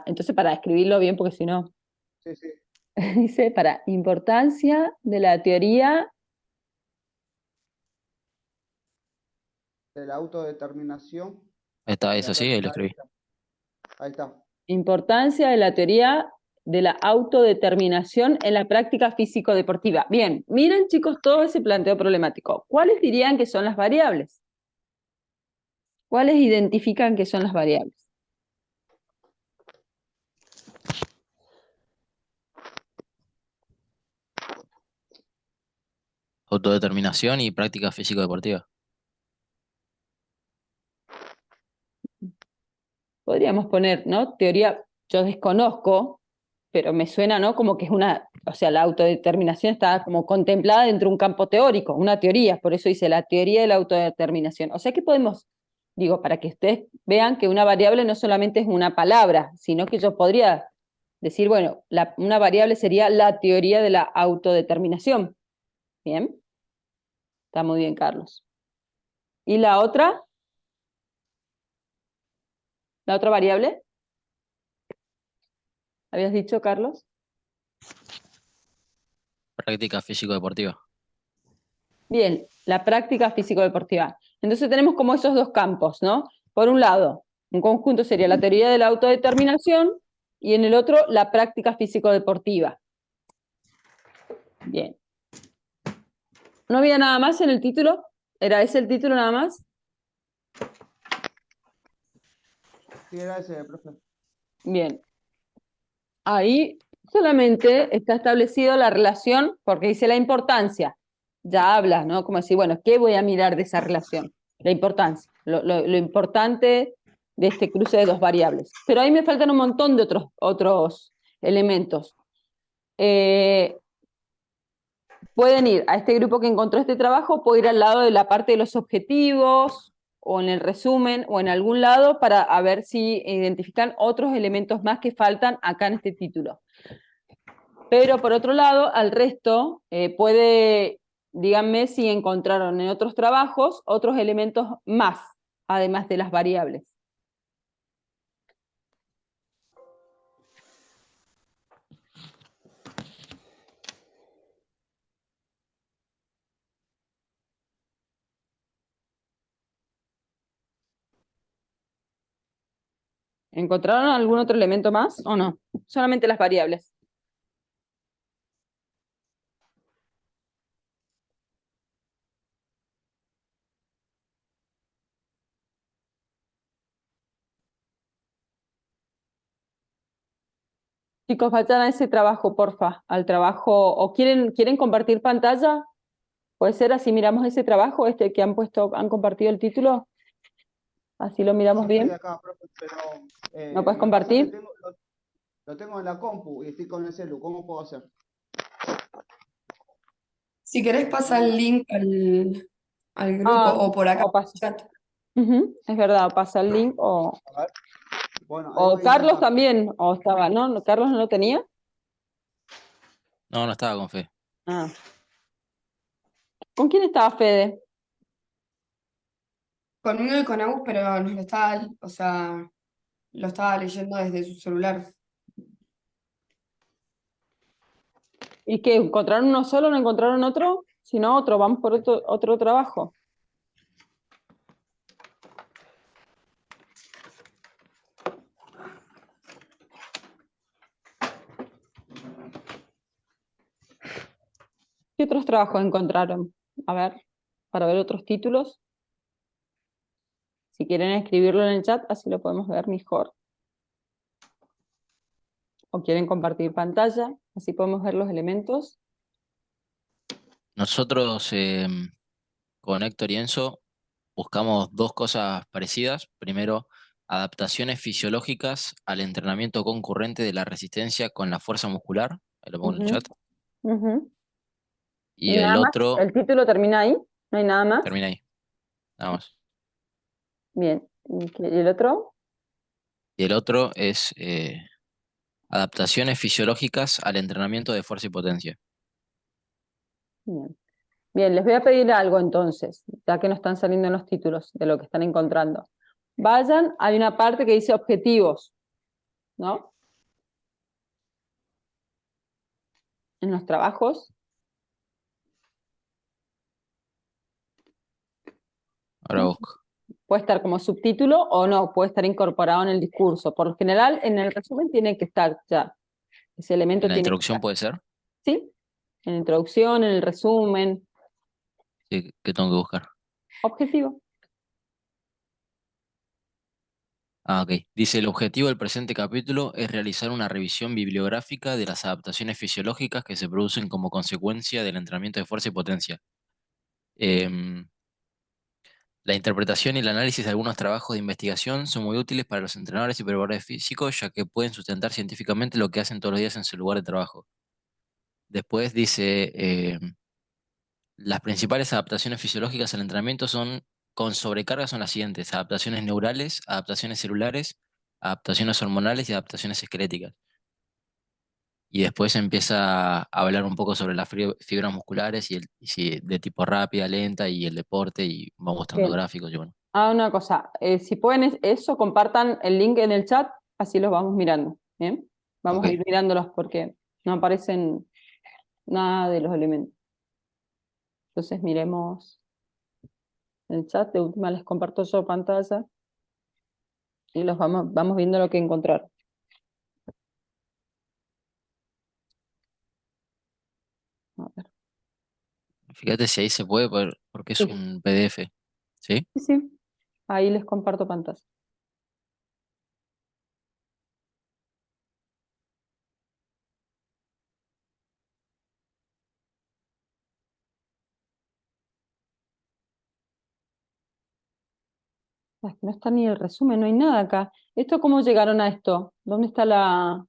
Entonces para escribirlo bien, porque si no... Sí, sí. Dice, para importancia de la teoría, De la autodeterminación Ahí está, en eso la sí, ahí lo práctica. escribí. Ahí está. importancia de la teoría de la autodeterminación en la práctica físico-deportiva. Bien, miren chicos todo ese planteo problemático. ¿Cuáles dirían que son las variables? ¿Cuáles identifican que son las variables? Autodeterminación y práctica físico-deportiva. Podríamos poner, ¿no? Teoría, yo desconozco, pero me suena, ¿no? Como que es una, o sea, la autodeterminación está como contemplada dentro de un campo teórico, una teoría, por eso dice la teoría de la autodeterminación. O sea que podemos, digo, para que ustedes vean que una variable no solamente es una palabra, sino que yo podría decir, bueno, una variable sería la teoría de la autodeterminación. Bien, está muy bien, Carlos. ¿Y la otra? ¿La otra variable? ¿Habías dicho, Carlos? Práctica físico-deportiva. Bien, la práctica físico-deportiva. Entonces tenemos como esos dos campos, ¿no? Por un lado, un conjunto sería la teoría de la autodeterminación y en el otro la práctica físico-deportiva. Bien. ¿No había nada más en el título? ¿Era ese el título nada más? Sí, era ese, profe. Bien. Ahí solamente está establecido la relación, porque dice la importancia. Ya habla, ¿no? Como decir, bueno, ¿qué voy a mirar de esa relación? La importancia, lo importante de este cruce de dos variables. Pero ahí me faltan un montón de otros elementos. Pueden ir a este grupo que encontró este trabajo, puede ir al lado de la parte de los objetivos, o en el resumen, o en algún lado, para a ver si identifican otros elementos más que faltan acá en este título. Pero por otro lado, al resto, díganme si encontraron en otros trabajos otros elementos más, además de las variables. ¿Encontraron algún otro elemento más o no? Solamente las variables. Chicos, vayan a ese trabajo, porfa, al trabajo, o quieren compartir pantalla, puede ser, así miramos ese trabajo, este que han compartido el título, así lo miramos Estoy bien. acá, profe, pero ¿No puedes me pasa que compartir? lo tengo en la compu y estoy con el celu. ¿Cómo puedo hacer? Si querés pasa el link al grupo Ah, o por acá o pasa. en el chat. Ujú, es verdad, pasa el link, A ver. Bueno, ahí o voy a Carlos intentar. también, o estaba, ¿no? ¿Carlos no lo tenía? No, no estaba con fe. Ah. ¿Con quién estaba Fede? Conmigo y con Agus, pero nos lo estaba, o sea, lo estaba leyendo desde su celular. ¿Y qué? ¿Encontraron uno solo? ¿No encontraron otro? Si no, otro, vamos por otro trabajo. ¿Qué otros trabajos encontraron? A ver, para ver otros títulos. Si quieren escribirlo en el chat, así lo podemos ver mejor. O quieren compartir pantalla, así podemos ver los elementos. Nosotros con Héctor y Enzo buscamos dos cosas parecidas. Primero, adaptaciones fisiológicas al entrenamiento concurrente de la resistencia con la fuerza muscular. Ahí lo pongo en el Ujú, chat. ujú. Y ¿Y el nada más? otro ¿El título termina ahí? ¿No hay nada más? termina ahí, nada más. Bien. ¿Y el otro? Y el otro es adaptaciones fisiológicas al entrenamiento de fuerza y potencia. Bien. Bien, les voy a pedir algo entonces, ya que no están saliendo en los títulos de lo que están encontrando. Vayan, hay una parte que dice objetivos, ¿no? En los trabajos. Ahora busco. Puede estar como subtítulo o no, puede estar incorporado en el discurso. Por lo general, en el resumen tiene que estar ya. Ese elemento En la tiene que introducción estar. puede ser. ¿Sí? En la introducción, en el resumen. Sí, que tengo que buscar. Objetivo. Ah, ok. Dice, el objetivo del presente capítulo es realizar una revisión bibliográfica de las adaptaciones fisiológicas que se producen como consecuencia del entrenamiento de fuerza y potencia. Em, la interpretación y el análisis de algunos trabajos de investigación son muy útiles para los entrenadores y preparadores físicos, ya que pueden sustentar científicamente lo que hacen todos los días en su lugar de trabajo. Después dice, las principales adaptaciones fisiológicas al entrenamiento con sobrecarga son las siguientes: adaptaciones neurales, adaptaciones celulares, adaptaciones hormonales y adaptaciones esqueléticas. Y después empieza a hablar un poco sobre las fibras musculares y si de tipo rápida, lenta y el deporte, y va mostrando Bien. gráficos y bueno. Ah, una cosa, si pueden eso, compartan el link en el chat, así los vamos mirando. ¿Bien? Vamos a Ok. ir mirándolos porque no aparecen nada de los elementos. Entonces miremos el chat, de última les comparto yo pantalla y los vamos viendo lo que encontrar. A ver. Fíjate si ahí se puede, porque es Sí, un PDF. ¿Sí? sí, sí. Ahí les comparto pantalla. Ah, no está ni el resumen, no hay nada acá. ¿Esto cómo llegaron a esto? ¿Dónde está la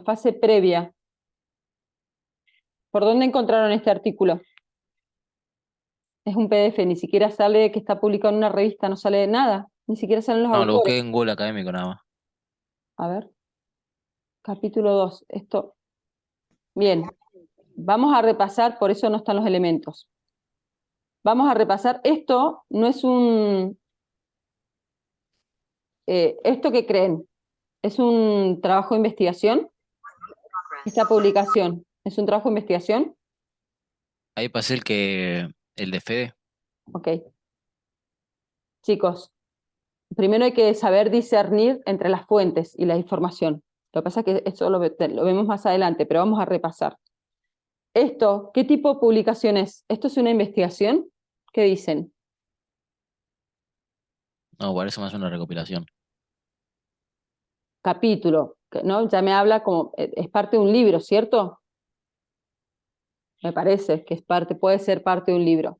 fase previa? ¿Por dónde encontraron este artículo? Es un PDF, ni siquiera sale que está publicado en una revista, no sale nada, ni siquiera salen los No, lo autores. busqué en Google Académico nada más. A ver, capítulo 2, esto. Bien, vamos a repasar, por eso no están los elementos. Vamos a repasar, esto no es ¿esto qué creen? ¿Es un trabajo de investigación? ¿Esta publicación es un trabajo de investigación? Ahí pasé el de Fede. Ok. Chicos, primero hay que saber discernir entre las fuentes y la información. Lo que pasa es que eso lo vemos más adelante, pero vamos a repasar. Esto, ¿qué tipo de publicación es? ¿Esto es una investigación? ¿Qué dicen? No, parece más una recopilación. Capítulo ¿no? Ya me habla como, es parte de un libro, ¿cierto? Me parece que es parte, puede ser parte de un libro.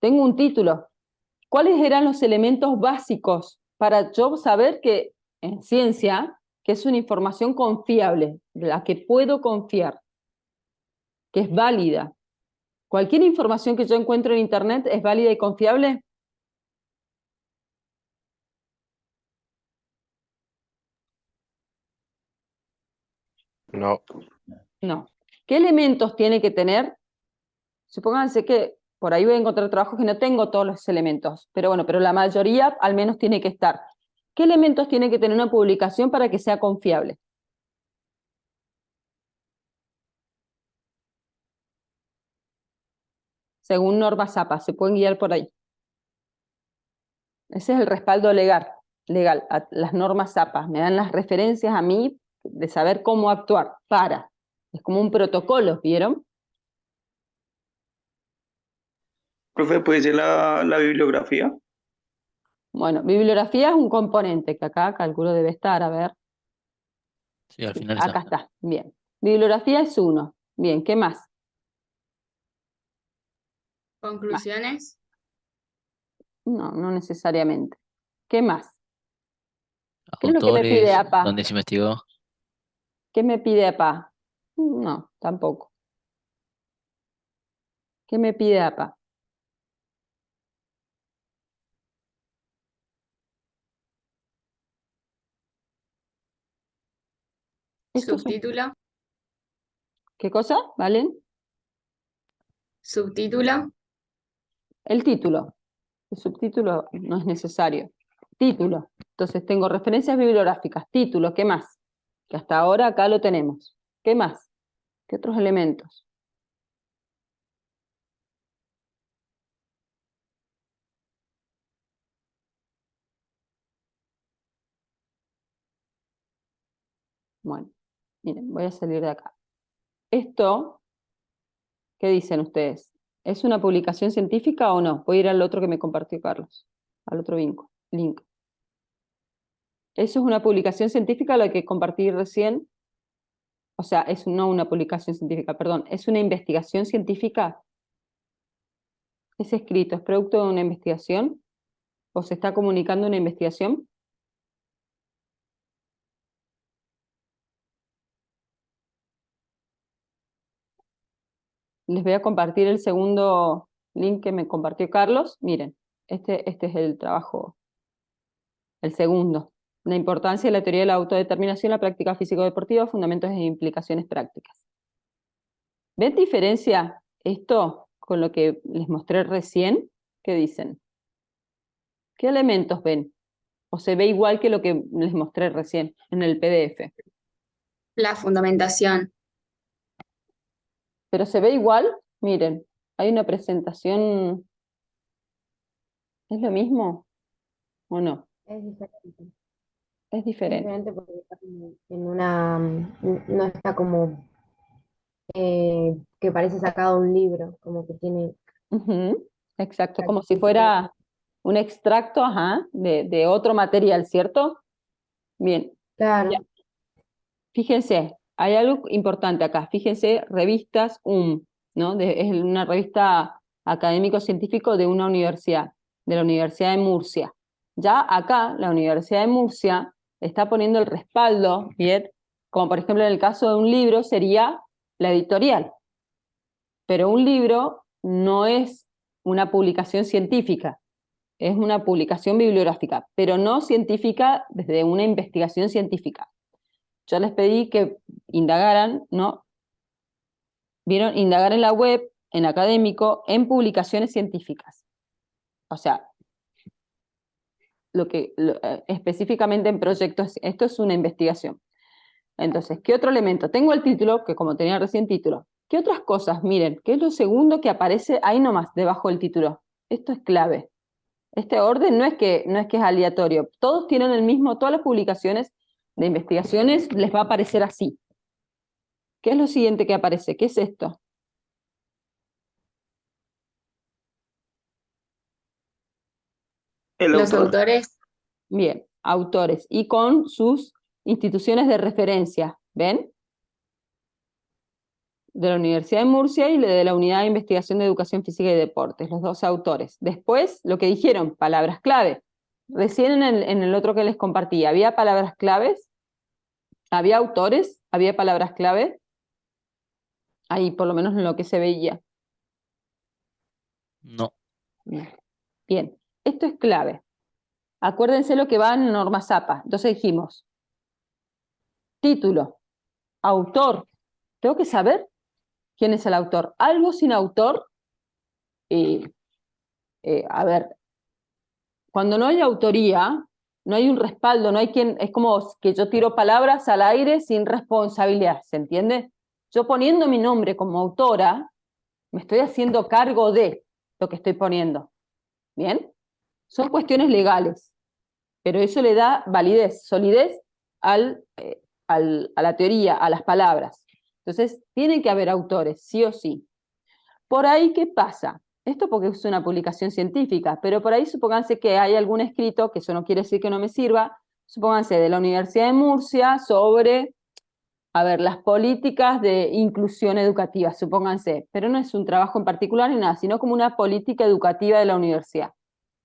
Tengo un título. ¿Cuáles eran los elementos básicos para yo saber que en ciencia, que es una información confiable, de la que puedo confiar, que es válida? ¿Cualquier información que yo encuentro en Internet es válida y confiable? No. No. ¿Qué elementos tiene que tener? Supónganse que por ahí voy a encontrar trabajos que no tengo todos los elementos, pero bueno, pero la mayoría al menos tiene que estar. ¿Qué elementos tiene que tener una publicación para que sea confiable? Según normas APA, se pueden guiar por ahí. Ese es el respaldo legal, a las normas APA. Me dan las referencias a mí de saber cómo actuar para. Es como un protocolo, ¿vieron? Profe, ¿puede ser la bibliografía? Bueno, bibliografía es un componente que acá calculo debe estar, a ver. Sí, al final Acá está. está, bien. Bibliografía es uno. Bien, ¿qué más? Conclusiones. No, no necesariamente. ¿Qué más? ¿Qué es lo que me pide Autores, APA? dónde se investigó. ¿Qué me pide APA? No, tampoco. ¿Qué me pide APA? Subtítulo. ¿Qué cosa? ¿Valen? Subtítulo. El título. El subtítulo no es necesario. Título. Entonces tengo referencias bibliográficas. Título, ¿qué más? Que hasta ahora acá lo tenemos. ¿Qué más? ¿Qué otros elementos? Bueno, miren, voy a salir de acá. Esto, ¿qué dicen ustedes? ¿Es una publicación científica o no? Voy a ir al otro que me compartió Carlos, al otro link. ¿Eso es una publicación científica lo que compartí recién? O sea, no una publicación científica, perdón, ¿es una investigación científica? ¿Es escrito, es producto de una investigación? ¿O se está comunicando una investigación? Les voy a compartir el segundo link que me compartió Carlos. Miren, este es el trabajo, el segundo. La importancia de la teoría de la autodeterminación en la práctica físico-deportiva, fundamentos e implicaciones prácticas. ¿Ven diferencia esto con lo que les mostré recién? ¿Qué dicen? ¿Qué elementos ven? ¿O se ve igual que lo que les mostré recién en el PDF? La fundamentación. ¿Pero se ve igual? Miren, hay una presentación. ¿Es lo mismo o no? Es diferente. Es Es diferente. diferente porque está como en una, no está como que parece sacado de un libro, como que tiene Ujú, exacto, como si características. fuera un extracto, ajá, de otro material, ¿cierto? Bien, Claro, ya. Fíjense, hay algo importante acá. Fíjense, revistas ¿no? Es una revista académico-científico de una universidad, de la Universidad de Murcia. Ya acá, la Universidad de Murcia está poniendo el respaldo, bien, como por ejemplo en el caso de un libro sería la editorial. Pero un libro no es una publicación científica, es una publicación bibliográfica, pero no científica desde una investigación científica. Yo les pedí que indagaran, ¿no? Vieron, indagar en la web, en académico, en publicaciones científicas. O sea, específicamente en proyectos, esto es una investigación. Entonces, ¿qué otro elemento? Tengo el título, que como tenía recién título. ¿Qué otras cosas? Miren, ¿qué es lo segundo que aparece ahí nomás, debajo del título? Esto es clave. Este orden no es que es aleatorio. Todos tienen el mismo, todas las publicaciones de investigaciones les va a aparecer así. ¿Qué es lo siguiente que aparece? ¿Qué es esto? El Los autor. autores. Bien, autores y con sus instituciones de referencia, ¿ven? De la Universidad de Murcia y de la Unidad de Investigación de Educación Física y Deportes, los dos autores. Después, lo que dijeron, palabras clave. Recién en el otro que les compartí, ¿había palabras claves? ¿Había autores? ¿Había palabras clave? Ahí, por lo menos en lo que se veía. No. Bien, esto es clave. Acuérdense lo que va en norma ZAPA. Entonces dijimos, título, autor. Tengo que saber quién es el autor. Algo sin autor, a ver, cuando no hay autoría, no hay un respaldo, no hay quien, es como que yo tiro palabras al aire sin responsabilidad, ¿se entiende? Yo poniendo mi nombre como autora, me estoy haciendo cargo de lo que estoy poniendo. ¿Bien? Son cuestiones legales, pero eso le da validez, solidez a la teoría, a las palabras. Entonces, tiene que haber autores, sí o sí. Por ahí, ¿qué pasa? Esto porque es una publicación científica, pero por ahí supónganse que hay algún escrito, que eso no quiere decir que no me sirva, supónganse de la Universidad de Murcia sobre, a ver, las políticas de inclusión educativa, supónganse, pero no es un trabajo en particular ni nada, sino como una política educativa de la universidad.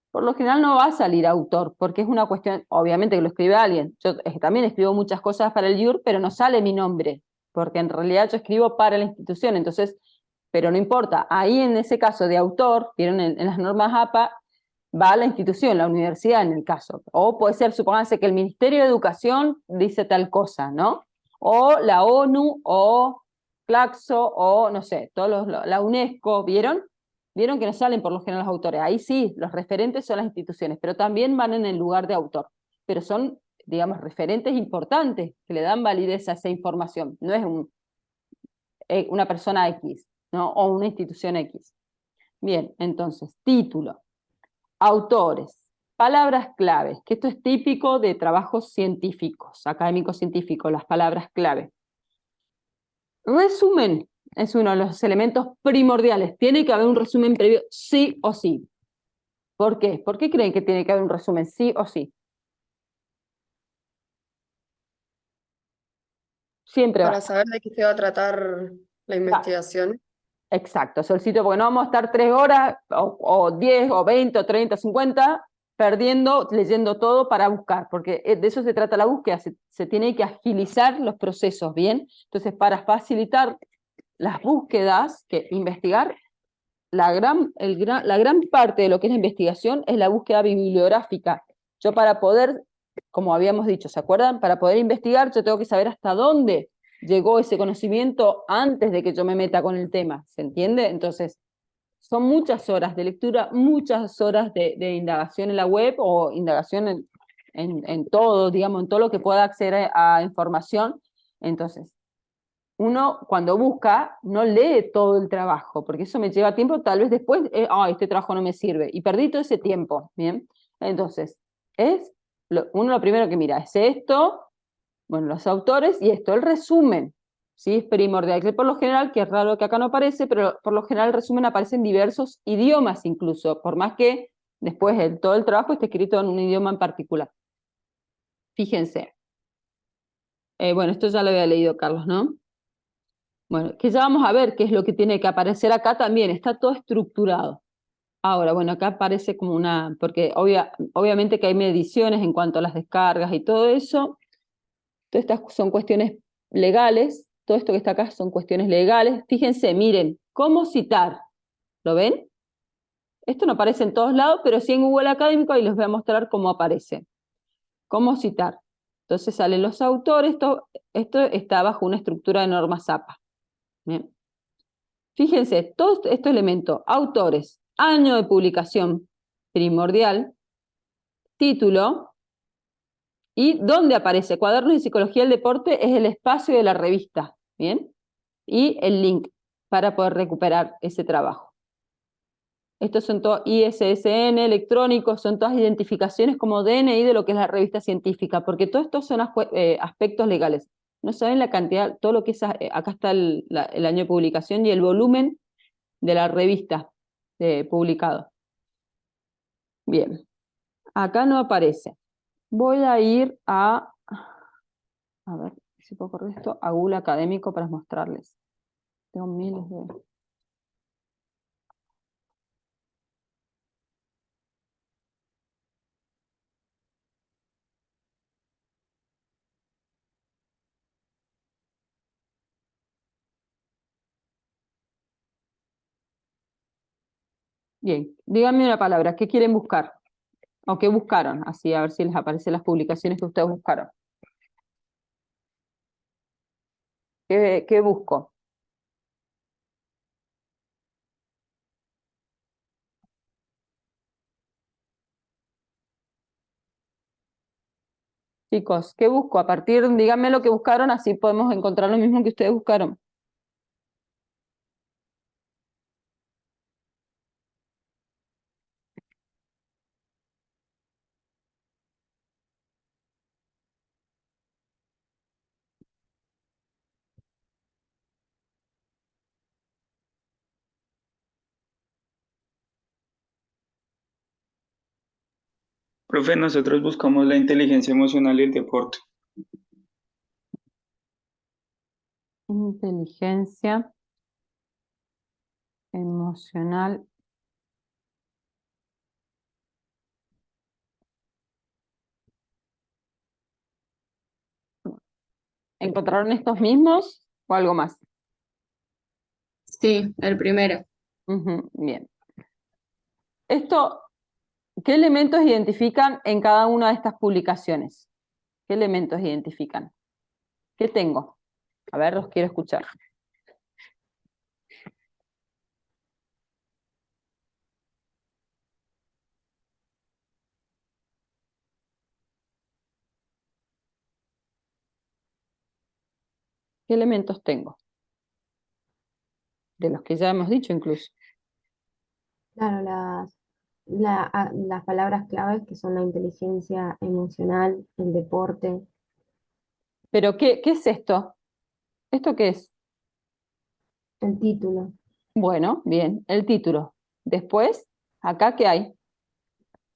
Por lo general no va a salir autor, porque es una cuestión, obviamente que lo escribe alguien. Yo también escribo muchas cosas para el IUR, pero no sale mi nombre, porque en realidad yo escribo para la institución, entonces, pero no importa. Ahí en ese caso de autor, vieron en las normas APA, va a la institución, la universidad en el caso. O puede ser, supónganse que el Ministerio de Educación dice tal cosa, ¿no? O la ONU, o Claxo, o no sé, la UNESCO, ¿vieron? Vieron que no salen por lo general los autores. Ahí sí, los referentes son las instituciones, pero también van en el lugar de autor. Pero son, digamos, referentes importantes que le dan validez a esa información. No es una persona X, ¿no? O una institución X. Bien, entonces, título, autores, palabras claves, que esto es típico de trabajos científicos, académicos científicos, las palabras clave. Resumen. Es uno de los elementos primordiales. Tiene que haber un resumen previo, sí o sí. ¿Por qué? ¿Por qué creen que tiene que haber un resumen, sí o sí? Siempre va. Para saber de qué se va a tratar la investigación. Exacto, es el sitio, porque no vamos a estar 3 horas, o 10, o 20, o 30, 50, perdiendo, leyendo todo para buscar, porque de eso se trata la búsqueda, se tiene que agilizar los procesos, ¿bien? Entonces, para facilitar las búsquedas, que investigar, la gran parte de lo que es la investigación es la búsqueda bibliográfica. Yo para poder, como habíamos dicho, ¿se acuerdan? Para poder investigar yo tengo que saber hasta dónde llegó ese conocimiento antes de que yo me meta con el tema, ¿se entiende? Entonces, son muchas horas de lectura, muchas horas de indagación en la web o indagación en todo, digamos, en todo lo que pueda acceder a información. Entonces, uno cuando busca no lee todo el trabajo, porque eso me lleva tiempo, tal vez después, este trabajo no me sirve, y perdí todo ese tiempo, ¿bien? Entonces, uno lo primero que mira es esto, bueno, los autores, y esto, el resumen, ¿sí? Es primordial, que por lo general, que es raro que acá no aparece, pero por lo general el resumen aparece en diversos idiomas incluso, por más que después todo el trabajo esté escrito en un idioma en particular. Fíjense. Bueno, esto ya lo había leído Carlos, ¿no? Bueno, que ya vamos a ver qué es lo que tiene que aparecer acá también, está todo estructurado. Ahora, bueno, acá aparece como porque obviamente que hay mediciones en cuanto a las descargas y todo eso. Todas estas son cuestiones legales, todo esto que está acá son cuestiones legales. Fíjense, miren, ¿cómo citar? ¿Lo ven? Esto no aparece en todos lados, pero sí en Google Académico, y les voy a mostrar cómo aparece. ¿Cómo citar? Entonces salen los autores, esto está bajo una estructura de norma ZAPA. Bien. Fíjense, todos estos elementos, autores, año de publicación primordial, título, y dónde aparece Cuadernos de Psicología del Deporte es el espacio de la revista, ¿bien? Y el link para poder recuperar ese trabajo. Estos son todos ISSN electrónicos, son todas identificaciones como DNI de lo que es la revista científica, porque todos estos son aspectos legales. No saben la cantidad, todo lo que es, acá está el año de publicación y el volumen de la revista publicado. Bien, acá no aparece. Voy a ir a A ver si puedo correr esto, a Google Académico para mostrarles. Tengo miles de... Bien, díganme una palabra, ¿qué quieren buscar? ¿O qué buscaron? Así a ver si les aparecen las publicaciones que ustedes buscaron. ¿Qué busco? Chicos, ¿qué busco? Díganme lo que buscaron, así podemos encontrar lo mismo que ustedes buscaron. Profe, nosotros buscamos la inteligencia emocional y el deporte. Inteligencia emocional. ¿Encontraron estos mismos o algo más? Sí, el primero. Ujú, bien. ¿Qué elementos identifican en cada una de estas publicaciones? ¿Qué elementos identifican? ¿Qué tengo? A ver, los quiero escuchar. ¿Qué elementos tengo? De los que ya hemos dicho incluso. Claro, las palabras claves que son la inteligencia emocional, el deporte, Pero, ¿qué es esto? ¿Esto qué es? el título, Bueno, bien, el título. Después, ¿acá qué hay?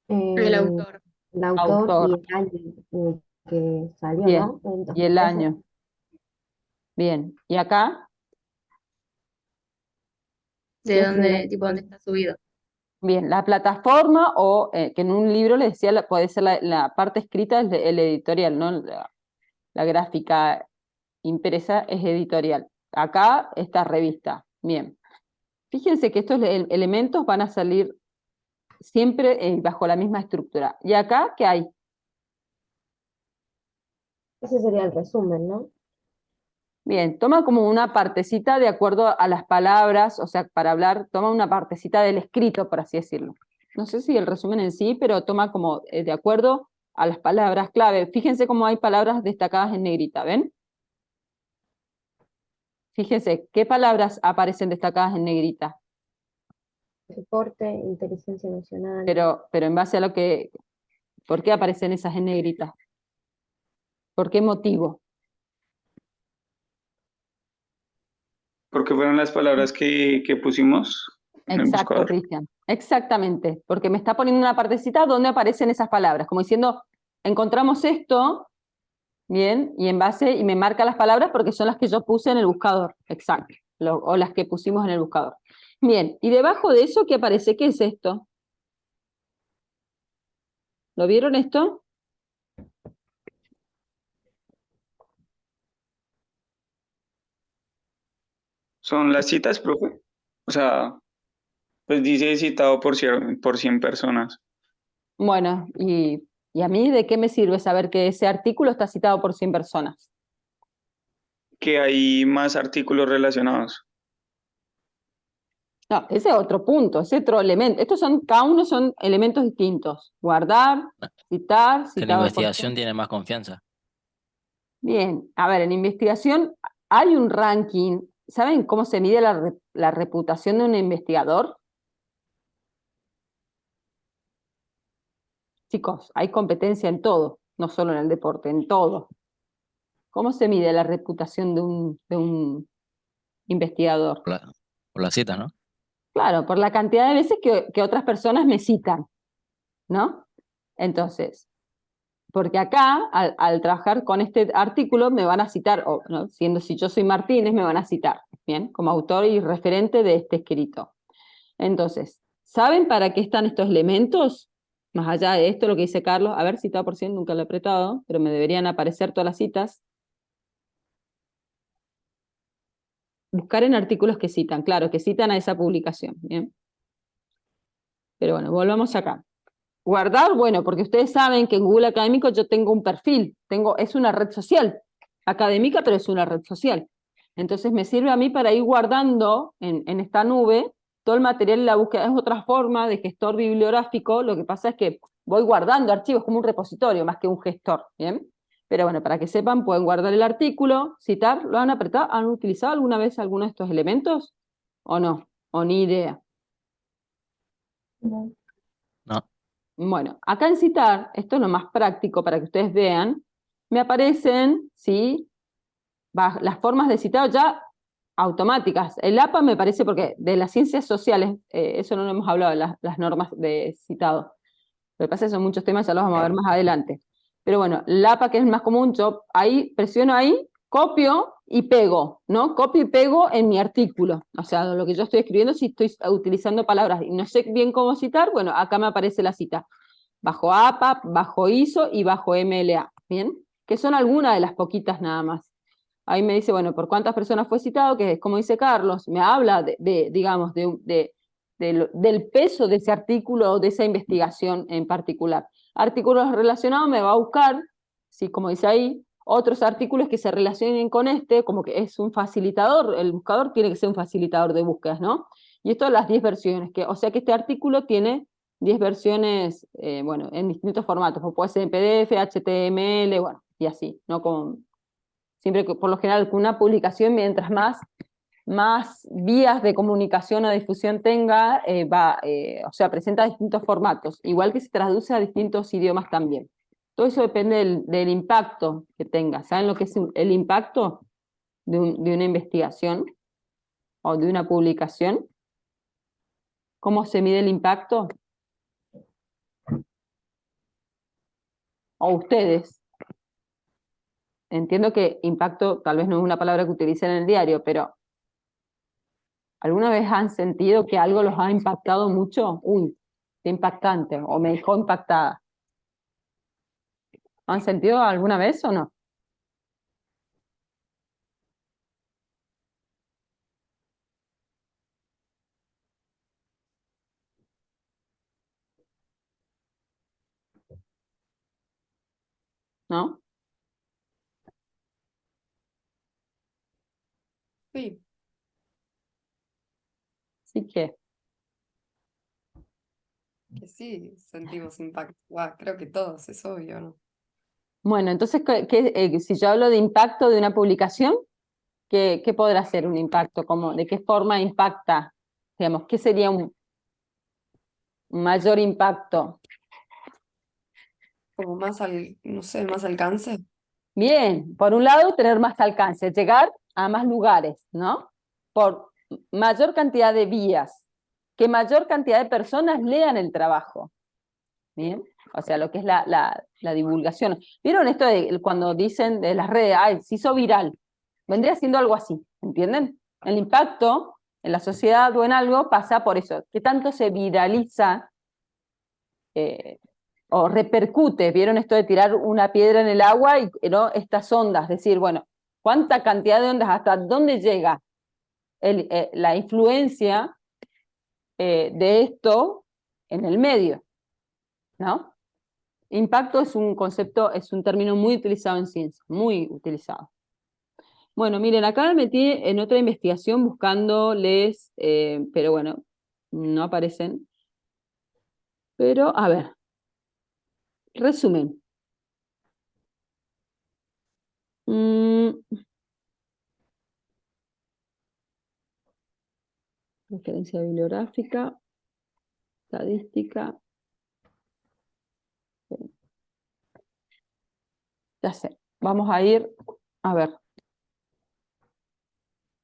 El eh, autor. el autor y Autor. el año en el que salió, Bien. ¿no? En Y el 2013. año. Bien. ¿Y acá? ¿Qué De es? dónde, tipo, dónde está subido. Bien, la plataforma o que en un libro les decía, puede ser la parte escrita, el editorial, ¿no? La gráfica impresa es editorial. Acá esta revista. Bien. Fíjense que estos elementos van a salir siempre bajo la misma estructura. ¿Y acá qué hay? Ese sería el resumen, ¿no? Bien, toma como una partecita de acuerdo a las palabras, o sea, para hablar, toma una partecita del escrito, por así decirlo. No sé si el resumen en sí, pero toma como de acuerdo a las palabras clave. Fíjense cómo hay palabras destacadas en negrita, ¿ven? Fíjense, ¿qué palabras aparecen destacadas en negrita? Deporte, inteligencia emocional. Pero en base a lo que, ¿por qué aparecen esas en negrita? ¿Por qué motivo? Porque fueron las palabras que pusimos en el Exacto, buscador. Cristian. Exactamente, porque me está poniendo una partecita donde aparecen esas palabras, como diciendo, encontramos esto, bien, y me marca las palabras porque son las que yo puse en el buscador, exacto, o las que pusimos en el buscador. Bien, y debajo de eso, ¿qué aparece? ¿Qué es esto? ¿Lo vieron esto? ¿Son las citas, profe? O sea, pues dice citado por 100 personas. Bueno, ¿y a mí de qué me sirve saber que ese artículo está citado por 100 personas? Que hay más artículos relacionados. No, ese es otro punto, ese otro elemento. Cada uno son elementos distintos. Guardar, citar, Que la citado por investigación tiene más confianza. Bien, a ver, en investigación hay un ranking. ¿Saben cómo se mide la reputación de un investigador? Chicos, hay competencia en todo, no solo en el deporte, en todo. ¿Cómo se mide la reputación de un investigador? Por las citas, ¿no? Claro, por la cantidad de veces que otras personas me citan, ¿no? Entonces, porque acá, al trabajar con este artículo, me van a citar, o, ¿no? Siendo si yo soy Martínez, me van a citar, ¿bien? Como autor y referente de este escrito. Entonces, ¿saben para qué están estos elementos? Más allá de esto, lo que dice Carlos, a ver, citado por ciento, nunca lo he apretado, pero me deberían aparecer todas las citas. Buscar en artículos que citan, claro, que citan a esa publicación, ¿bien? Pero bueno, volvamos acá. Guardar, bueno, porque ustedes saben que en Google Académico yo tengo un perfil, es una red social, académica, pero es una red social. Entonces me sirve a mí para ir guardando en esta nube todo el material y la búsqueda. Es otra forma de gestor bibliográfico, lo que pasa es que voy guardando archivos como un repositorio, más que un gestor, ¿bien? Pero bueno, para que sepan, pueden guardar el artículo, citar, ¿lo han apretado? ¿Han utilizado alguna vez alguno de estos elementos? ¿O no? ¿O ni idea? No. No. Bueno, acá en citar, esto es lo más práctico para que ustedes vean, me aparecen, ¿sí? Las formas de citado ya automáticas. El APA me parece, porque de las ciencias sociales, eso no lo hemos hablado, las normas de citado. Lo que pasa es que son muchos temas, ya los vamos a ver más adelante. Pero bueno, el APA, que es el más común, yo presiono ahí, copio y pego, ¿no? Copio y pego en mi artículo. O sea, lo que yo estoy escribiendo, si estoy utilizando palabras y no sé bien cómo citar, bueno, acá me aparece la cita. Bajo APA, bajo ISO y bajo MLA, ¿bien? Que son algunas de las poquitas nada más. Ahí me dice, bueno, por cuántas personas fue citado, que es como dice Carlos, me habla digamos, del peso de ese artículo o de esa investigación en particular. Artículos relacionados me va a buscar, sí, como dice ahí, otros artículos que se relacionen con este, como que es un facilitador, el buscador tiene que ser un facilitador de búsquedas, ¿no? Y esto las 10 versiones, o sea que este artículo tiene 10 versiones, bueno, en distintos formatos, o puede ser en PDF, HTML, bueno, y así, ¿no? Siempre que, por lo general, con una publicación, mientras más vías de comunicación o difusión tenga, o sea, presenta distintos formatos, igual que se traduce a distintos idiomas también. Todo eso depende del impacto que tenga. ¿Saben lo que es el impacto de una investigación o de una publicación? ¿Cómo se mide el impacto? O ustedes. Entiendo que impacto tal vez no es una palabra que utilicen en el diario, pero ¿alguna vez han sentido que algo los ha impactado mucho? Uy, qué impactante, o me dejó impactada. ¿Han sentido alguna vez o no? ¿No? Sí, Así que, que sí, sentimos impacto. Creo que todos, es obvio, ¿no? bueno, entonces, si yo hablo de impacto de una publicación, ¿qué podrá ser un impacto? ¿De qué forma impacta? Digamos, ¿qué sería un mayor impacto? Como no sé, más alcance. Bien, por un lado, tener más alcance, llegar a más lugares, ¿no? Por mayor cantidad de vías, que mayor cantidad de personas lean el trabajo. Bien, o sea, lo que es la divulgación. ¿Vieron esto de cuando dicen de las redes, ay, se hizo viral? Vendría siendo algo así, ¿entienden? El impacto en la sociedad o en algo pasa por eso, que tanto se viraliza o repercute. ¿Vieron esto de tirar una piedra en el agua y ¿no? Estas ondas? Decir, bueno, ¿cuánta cantidad de ondas, hasta dónde llega la influencia de esto en el medio? ¿No? Impacto es un concepto, es un término muy utilizado en ciencia, muy utilizado. Bueno, miren, acá me metí en otra investigación buscándoles, pero bueno, no aparecen. Pero, a ver, resumen. Referencia bibliográfica, estadística. Ya sé, vamos a ir, a ver.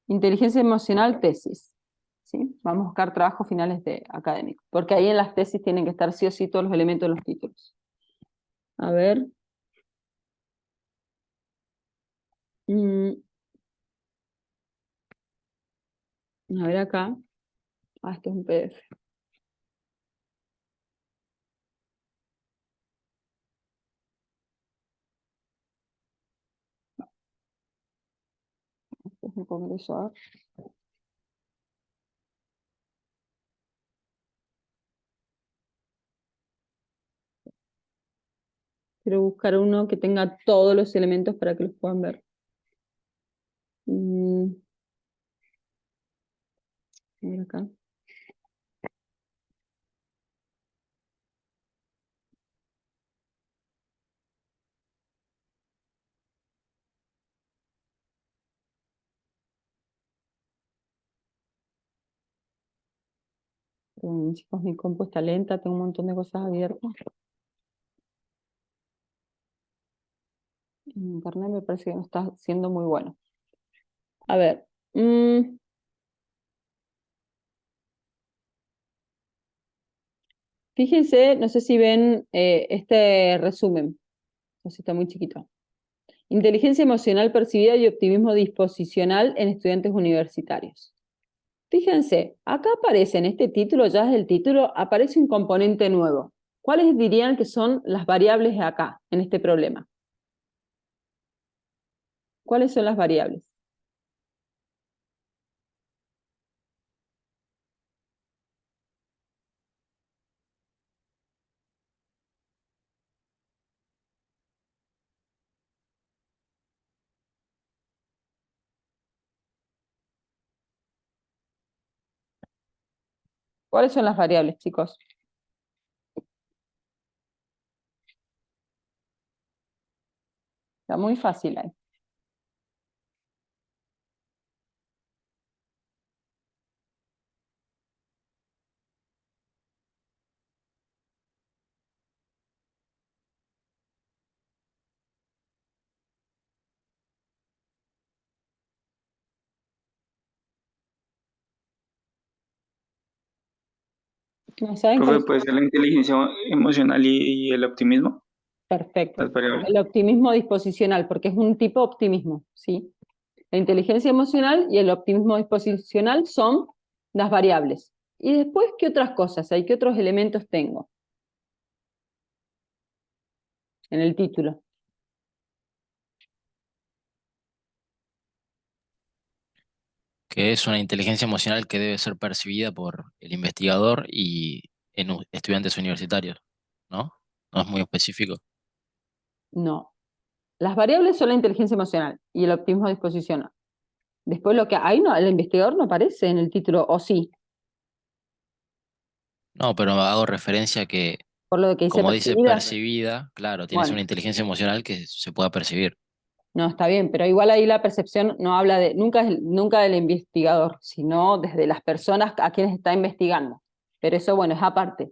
Inteligencia emocional, tesis. ¿Sí? Vamos a buscar trabajos finales académicos, porque ahí en las tesis tienen que estar sí o sí todos los elementos de los títulos. A ver, Mm, a ver acá. Esto es un PDF. Este es un congreso. A ver. Quiero buscar uno que tenga todos los elementos para que los puedan ver. A ver acá. Chicos, mi compu está lenta, tengo un montón de cosas abiertas. Internet me parece que no está siendo muy bueno. A ver. Fíjense, no sé si ven este resumen. No sé si está muy chiquito. Inteligencia emocional percibida y optimismo disposicional en estudiantes universitarios. Fíjense, acá aparece en este título, ya desde el título, aparece un componente nuevo. ¿Cuáles dirían que son las variables de acá, en este problema? ¿Cuáles son las variables? ¿Cuáles son las variables, chicos? Está muy fácil ahí. ¿No saben Profe, cuáles puede son? ser la inteligencia emocional y el optimismo, Perfecto. las variables. El optimismo disposicional, porque es un tipo de optimismo, ¿sí? La inteligencia emocional y el optimismo disposicional son las variables. Y después, ¿qué otras cosas hay? ¿Qué otros elementos tengo en el título? Que es una inteligencia emocional que debe ser percibida por el investigador y en estudiantes universitarios, ¿no? No es muy específico. No. Las variables son la inteligencia emocional y el optimismo disposicional. Después lo que hay, no, el investigador no aparece en el título, o sí, No, pero hago referencia a que, por lo que dice como dice percibida. percibida, claro, tienes una Bueno, inteligencia emocional que se pueda percibir. no, está bien, pero igual ahí la percepción no habla de, nunca del investigador, sino desde las personas a quienes está investigando. Pero eso, bueno, es aparte.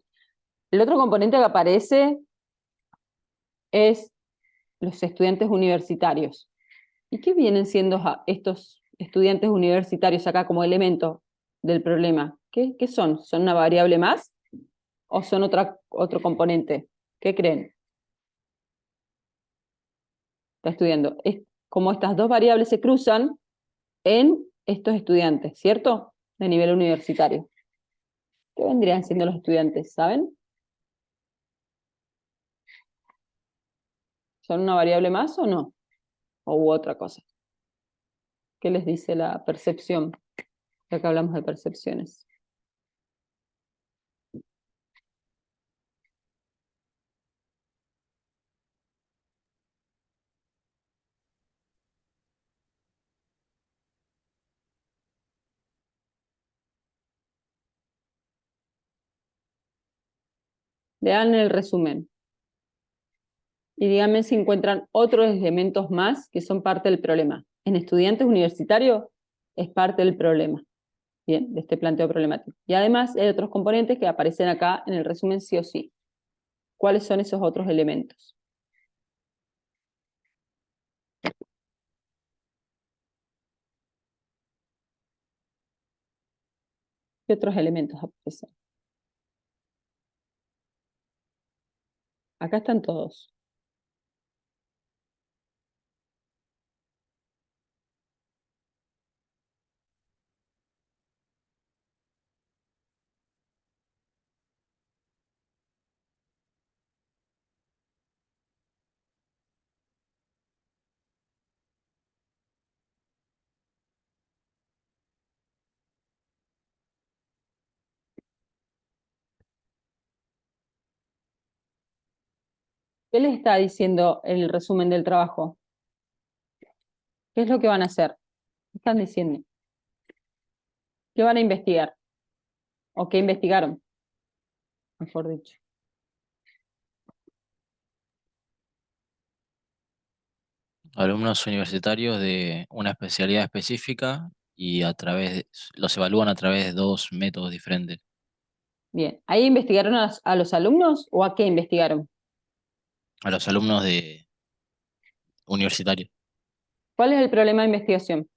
El otro componente que aparece es los estudiantes universitarios. ¿Y qué vienen siendo estos estudiantes universitarios acá como elemento del problema? ¿Qué son? ¿Son una variable más o son otro componente? ¿Qué creen? Está estudiando. Es como estas dos variables se cruzan en estos estudiantes, ¿cierto? De nivel universitario. ¿Qué vendrían siendo los estudiantes? ¿Saben? ¿Son una variable más o no? ¿O otra cosa? ¿Qué les dice la percepción? Ya que hablamos de percepciones. Lean el resumen. Y díganme si encuentran otros elementos más que son parte del problema. En estudiantes universitarios es parte del problema, bien, de este planteo problemático. Y además hay otros componentes que aparecen acá en el resumen sí o sí. ¿Cuáles son esos otros elementos? ¿Qué otros elementos aparecen? Acá están todos. ¿Qué les está diciendo el resumen del trabajo? ¿Qué es lo que van a hacer? ¿Qué están diciendo? ¿Qué van a investigar? ¿O qué investigaron? Mejor dicho. Alumnos universitarios de una especialidad específica y los evalúan a través de 2 métodos diferentes. Bien, ¿ahí investigaron a los alumnos o a qué investigaron? A los alumnos de universitarios. ¿Cuál es el problema de investigación?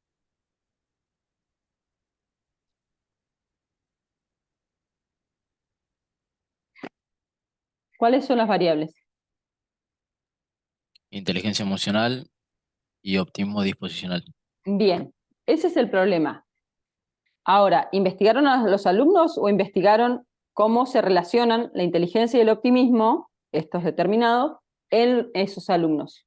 ¿Cuáles son las variables? Inteligencia emocional y optimismo disposicional. Bien, ese es el problema. Ahora, ¿investigaron a los alumnos o investigaron cómo se relacionan la inteligencia y el optimismo, estos determinados, en esos alumnos?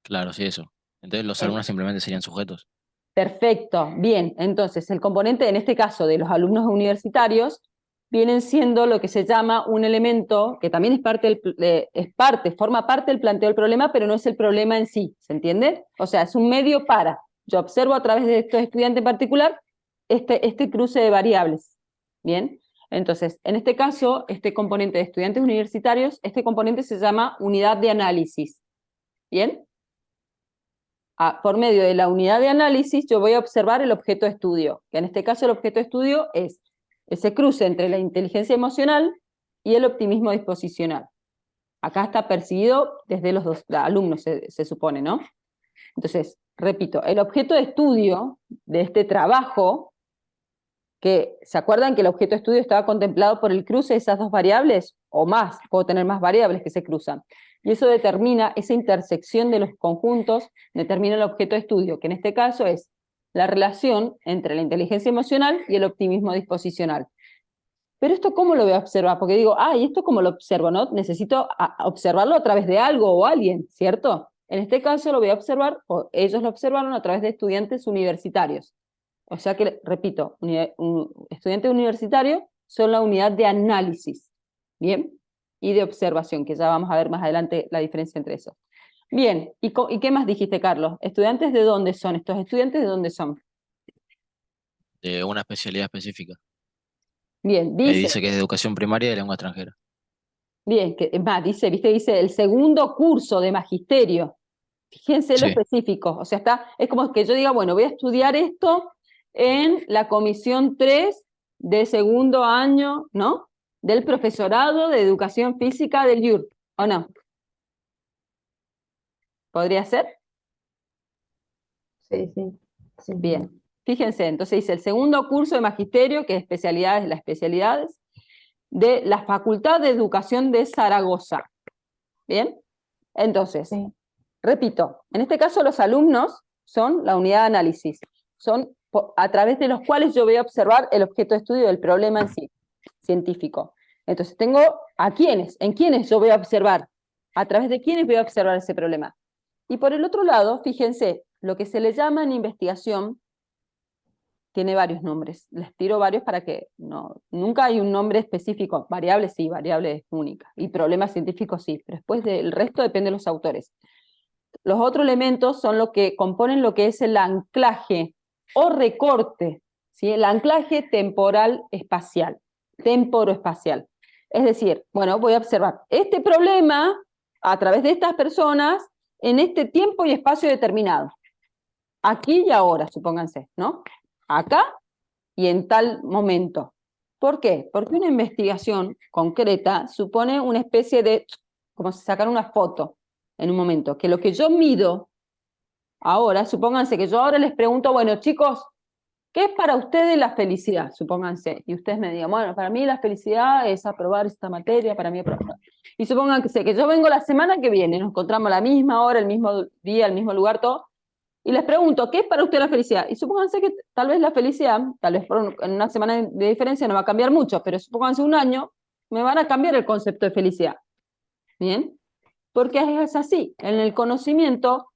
Claro, sí, eso. Entonces los alumnos simplemente serían sujetos. Perfecto, bien. Entonces, el componente, en este caso, de los alumnos universitarios, vienen siendo lo que se llama un elemento que también forma parte del planteo del problema, pero no es el problema en sí, ¿se entiende? O sea, es un medio para, yo observo a través de estos estudiantes en particular, este cruce de variables, ¿bien? Entonces, en este caso, este componente de estudiantes universitarios, este componente se llama unidad de análisis, ¿bien? Por medio de la unidad de análisis yo voy a observar el objeto de estudio, que en este caso el objeto de estudio es ese cruce entre la inteligencia emocional y el optimismo disposicional. Acá está percibido desde los dos alumnos, se supone, ¿no? Entonces, repito, el objeto de estudio de este trabajo, que ¿se acuerdan que el objeto de estudio estaba contemplado por el cruce de esas dos variables? O más, puedo tener más variables que se cruzan. Y eso determina, esa intersección de los conjuntos, determina el objeto de estudio, que en este caso es la relación entre la inteligencia emocional y el optimismo disposicional. Pero esto, ¿cómo lo voy a observar? Porque digo, ¿y esto cómo lo observo? ¿No? Necesito observarlo a través de algo o alguien, ¿cierto? En este caso lo voy a observar, o ellos lo observaron a través de estudiantes universitarios. O sea que, repito, estudiantes universitarios son la unidad de análisis, ¿bien? Y de observación, que ya vamos a ver más adelante la diferencia entre eso. Bien, ¿y qué más dijiste, Carlos? ¿Estudiantes de dónde son? ¿Estos estudiantes de dónde son? De una especialidad específica. Bien, Dice que es de educación primaria y de lengua extranjera. Bien, que más, dice el segundo curso de magisterio. Fíjense lo Sí. específico. O sea, es como que yo diga, bueno, voy a estudiar esto en la comisión 3 de segundo año, ¿no? Del profesorado de educación física del IUR, ¿o no? ¿Podría ser? Sí, sí. Bien. Fíjense, entonces dice el segundo curso de magisterio, que es las especialidades, de la Facultad de Educación de Zaragoza. ¿Bien? Entonces, repito, en este caso los alumnos son la unidad de análisis, son a través de los cuales yo voy a observar el objeto de estudio del problema en sí, científico. Entonces tengo en quiénes yo voy a observar, a través de quiénes voy a observar ese problema. Y por el otro lado, fíjense, lo que se le llama en investigación tiene varios nombres, les tiro varios para que nunca hay un nombre específico, variable sí, variable es única, y problema científico sí, pero después del resto depende de los autores. Los otros elementos son lo que componen lo que es el anclaje o recorte, ¿sí? El anclaje temporal espacial, temporoespacial. Es decir, bueno, voy a observar este problema a través de estas personas en este tiempo y espacio determinado. Aquí y ahora, supónganse, ¿no? Acá y en tal momento. ¿Por qué? Porque una investigación concreta supone una especie de, como si sacara una foto en un momento, que lo que yo mido ahora, supónganse que yo ahora les pregunto, bueno, chicos, ¿qué es para ustedes la felicidad? Supónganse, y ustedes me digan, bueno, para mí la felicidad es aprobar esta materia, para mí aprobar. Y supónganse que yo vengo la semana que viene, nos encontramos a la misma hora, el mismo día, el mismo lugar, todo, y les pregunto, ¿qué es para usted la felicidad? Y supónganse que tal vez la felicidad, tal vez en una semana de diferencia no va a cambiar mucho, pero supónganse un año, me van a cambiar el concepto de felicidad. ¿Bien? Porque es así, en el conocimiento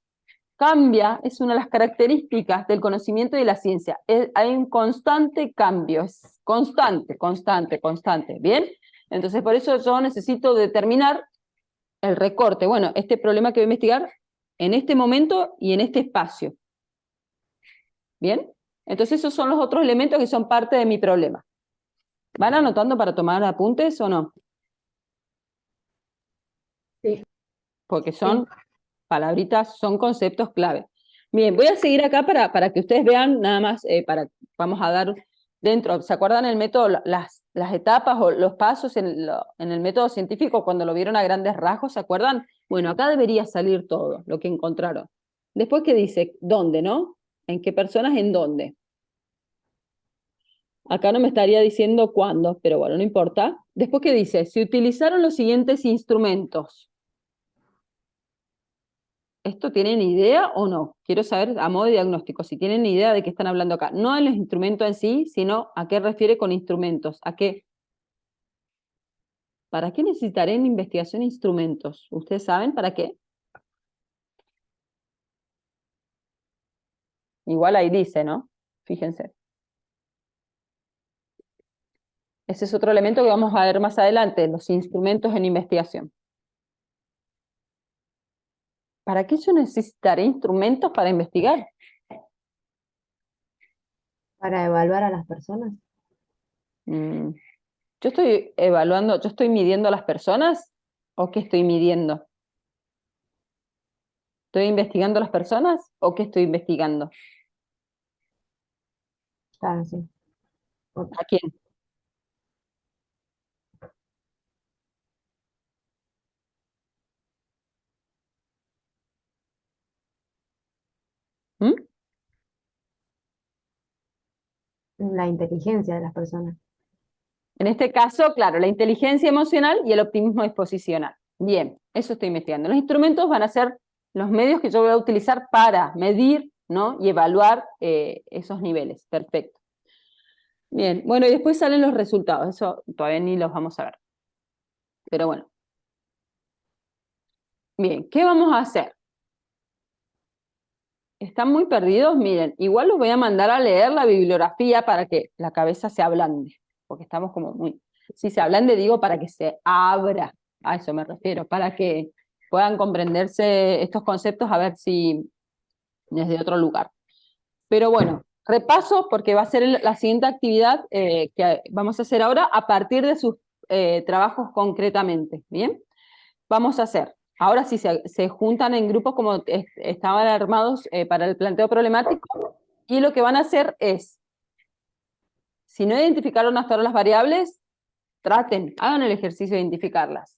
cambia, es una de las características del conocimiento y de la ciencia. Hay un constante cambio, es constante, ¿bien? Entonces por eso yo necesito determinar el recorte. Bueno, este problema que voy a investigar en este momento y en este espacio. ¿Bien? Entonces esos son los otros elementos que son parte de mi problema. ¿Van anotando para tomar apuntes o no? Sí. Porque son palabritas, son conceptos clave. Bien, voy a seguir acá para que ustedes vean nada más, vamos a dar dentro, ¿se acuerdan el método, las etapas o los pasos en el método científico cuando lo vieron a grandes rasgos, ¿se acuerdan? Bueno, acá debería salir todo lo que encontraron. Después que dice, ¿dónde, no? ¿En qué personas, en dónde? Acá no me estaría diciendo cuándo, pero bueno, no importa. Después que dice, se utilizaron los siguientes instrumentos. ¿Esto tienen idea o no? Quiero saber a modo de diagnóstico, si tienen idea de qué están hablando acá. No en los instrumentos en sí, sino a qué refiere con instrumentos. ¿A qué? ¿Para qué necesitaré en investigación instrumentos? ¿Ustedes saben para qué? Igual ahí dice, ¿no? Fíjense. Ese es otro elemento que vamos a ver más adelante, los instrumentos en investigación. ¿Para qué yo necesitaré instrumentos para investigar? Para evaluar a las personas. Yo estoy evaluando, ¿yo estoy midiendo a las personas? ¿O qué estoy midiendo? ¿Estoy investigando a las personas? ¿O qué estoy investigando? Claro, sí. ¿A quién? ¿Mm? La inteligencia de las personas. En este caso, claro, la inteligencia emocional y el optimismo disposicional. Bien, eso estoy investigando. Los instrumentos van a ser los medios que yo voy a utilizar para medir, ¿no? Y evaluar esos niveles. Perfecto. Bien, bueno, y después salen los resultados. Eso todavía ni los vamos a ver. Pero bueno. Bien, ¿qué vamos a hacer? ¿Están muy perdidos? Miren, igual los voy a mandar a leer la bibliografía para que la cabeza se ablande, porque estamos como muy... Si se ablande, digo, para que se abra, a eso me refiero, para que puedan comprenderse estos conceptos, a ver si desde otro lugar. Pero bueno, repaso, porque va a ser la siguiente actividad que vamos a hacer ahora a partir de sus trabajos concretamente, ¿bien? Vamos a hacer... Ahora sí se juntan en grupos como estaban armados para el planteo problemático, y lo que van a hacer es, si no identificaron hasta ahora las variables, hagan el ejercicio de identificarlas.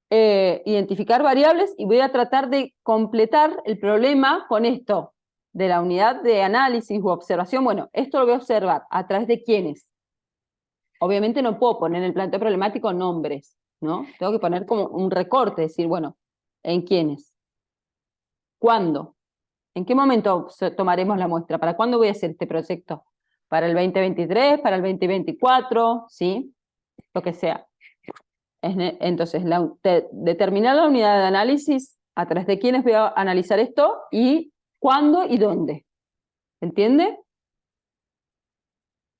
Identificar variables, y voy a tratar de completar el problema con esto, de la unidad de análisis u observación. Bueno, esto lo voy a observar, ¿a través de quiénes? Obviamente no puedo poner en el planteo problemático nombres, ¿no? Tengo que poner como un recorte, decir, bueno, ¿en quiénes? ¿Cuándo? ¿En qué momento tomaremos la muestra? ¿Para cuándo voy a hacer este proyecto? ¿Para el 2023? ¿Para el 2024? ¿Sí? Lo que sea. Entonces, determinar la unidad de análisis, a través de quiénes voy a analizar esto, y cuándo y dónde. ¿Entiende?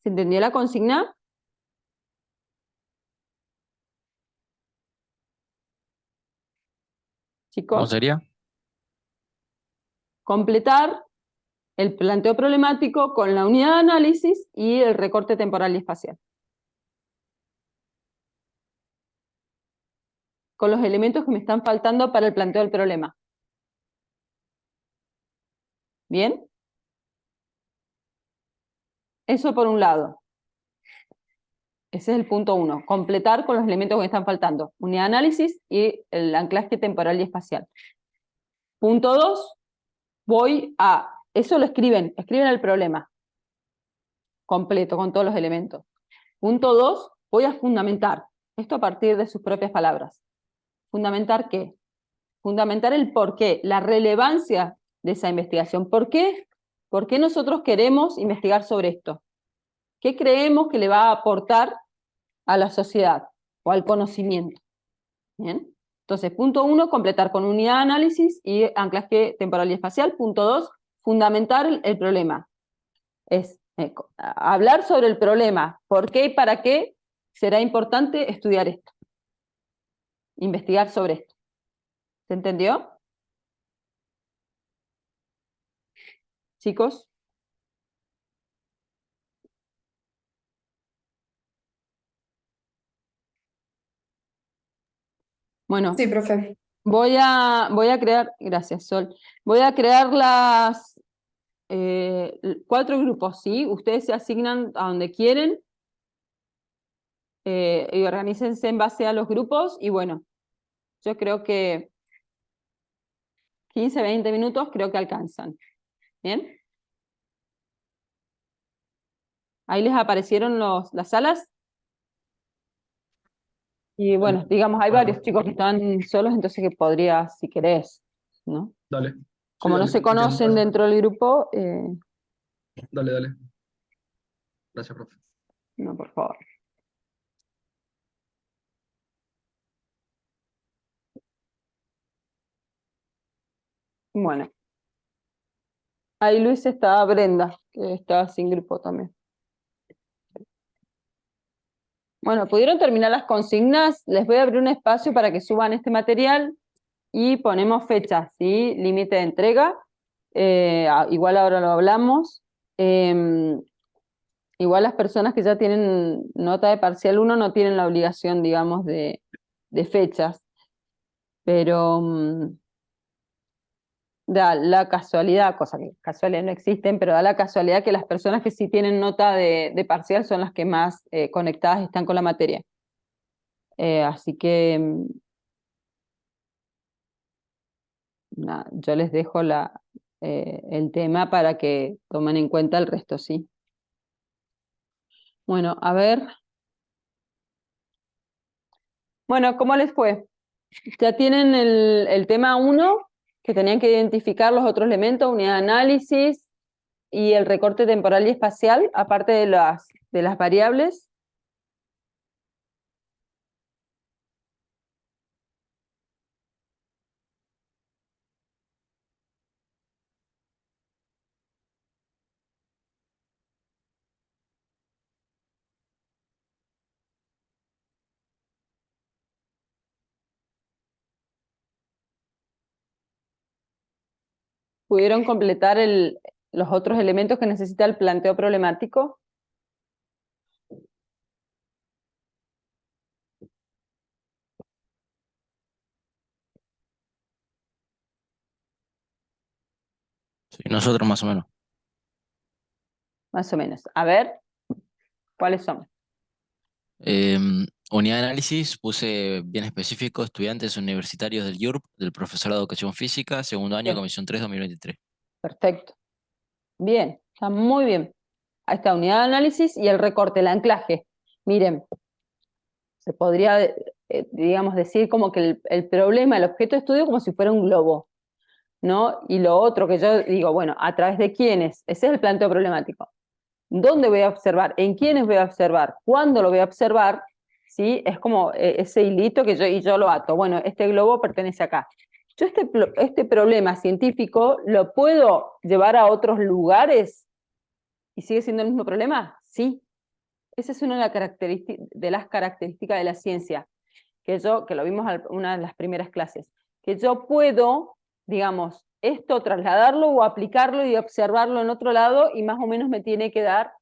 ¿Se entendió la consigna? Chicos. ¿Cómo sería? Completar el planteo problemático con la unidad de análisis y el recorte temporal y espacial. Con los elementos que me están faltando para el planteo del problema. ¿Bien? Eso por un lado. Ese es el punto 1. Completar con los elementos que me están faltando. Unidad de análisis y el anclaje temporal y espacial. Punto 2. Voy a... Eso lo escriben el problema. Completo, con todos los elementos. Punto 2. Voy a fundamentar. Esto a partir de sus propias palabras. ¿Fundamentar qué? Fundamentar el porqué, la relevancia de esa investigación. ¿Por qué? ¿Por qué nosotros queremos investigar sobre esto? ¿Qué creemos que le va a aportar a la sociedad o al conocimiento? ¿Bien? Entonces, punto 1, completar con unidad de análisis y anclaje temporal y espacial. Punto 2, fundamentar el problema. Es hablar sobre el problema. ¿Por qué y para qué será importante estudiar esto? Investigar sobre esto. ¿Se entendió? Chicos. Bueno, Sí, profe. voy a crear, gracias Sol, voy a crear las 4 grupos, ¿sí? Ustedes se asignan a donde quieren y organícense en base a los grupos y bueno, yo creo que 15, 20 minutos creo que alcanzan. ¿Bien? Ahí les aparecieron las salas. Y bueno, digamos, hay varios chicos que están solos, entonces que podría, si querés, ¿no? Dale. Sí, Como no dale, se entiendo. conocen dentro del grupo, Dale, dale. Gracias, profe. no, por favor. Bueno. Ahí Luis está Brenda, que está sin grupo también. Bueno, ¿pudieron terminar las consignas? Les voy a abrir un espacio para que suban este material y ponemos fechas, ¿sí? Límite de entrega. Igual ahora lo hablamos. Igual las personas que ya tienen nota de parcial 1 no tienen la obligación, digamos, de fechas. Pero da la casualidad, cosa que casualidad no existen, pero da la casualidad que las personas que sí tienen nota de parcial son las que más conectadas están con la materia. Así que nada, yo les dejo el tema para que tomen en cuenta el resto, ¿sí? Bueno, a ver. Bueno, ¿cómo les fue? Ya tienen el tema 1, que tenían que identificar los otros elementos, unidad de análisis y el recorte temporal y espacial, aparte de las variables. ¿Pudieron completar los otros elementos que necesita el planteo problemático? Sí, nosotros más o menos. Más o menos. A ver, ¿cuáles son? Unidad de análisis, puse bien específico, estudiantes universitarios del IURB, del profesorado de Educación Física, segundo año, Bien. Comisión 3, 2023. Perfecto. Bien, está muy bien. Ahí está, unidad de análisis y el recorte, el anclaje. Miren, se podría, digamos, decir como que el problema, el objeto de estudio como si fuera un globo, ¿no? Y lo otro que yo digo, bueno, ¿a través de quiénes? Ese es el planteo problemático. ¿Dónde voy a observar? ¿En quiénes voy a observar? ¿Cuándo lo voy a observar? ¿Sí? Es como ese hilito que yo lo ato. Bueno, este globo pertenece acá. Yo este problema científico lo puedo llevar a otros lugares y sigue siendo el mismo problema. Sí. Esa es una de las características de la ciencia, que lo vimos en una de las primeras clases, que yo puedo, digamos, esto trasladarlo o aplicarlo y observarlo en otro lado y más o menos me tiene que dar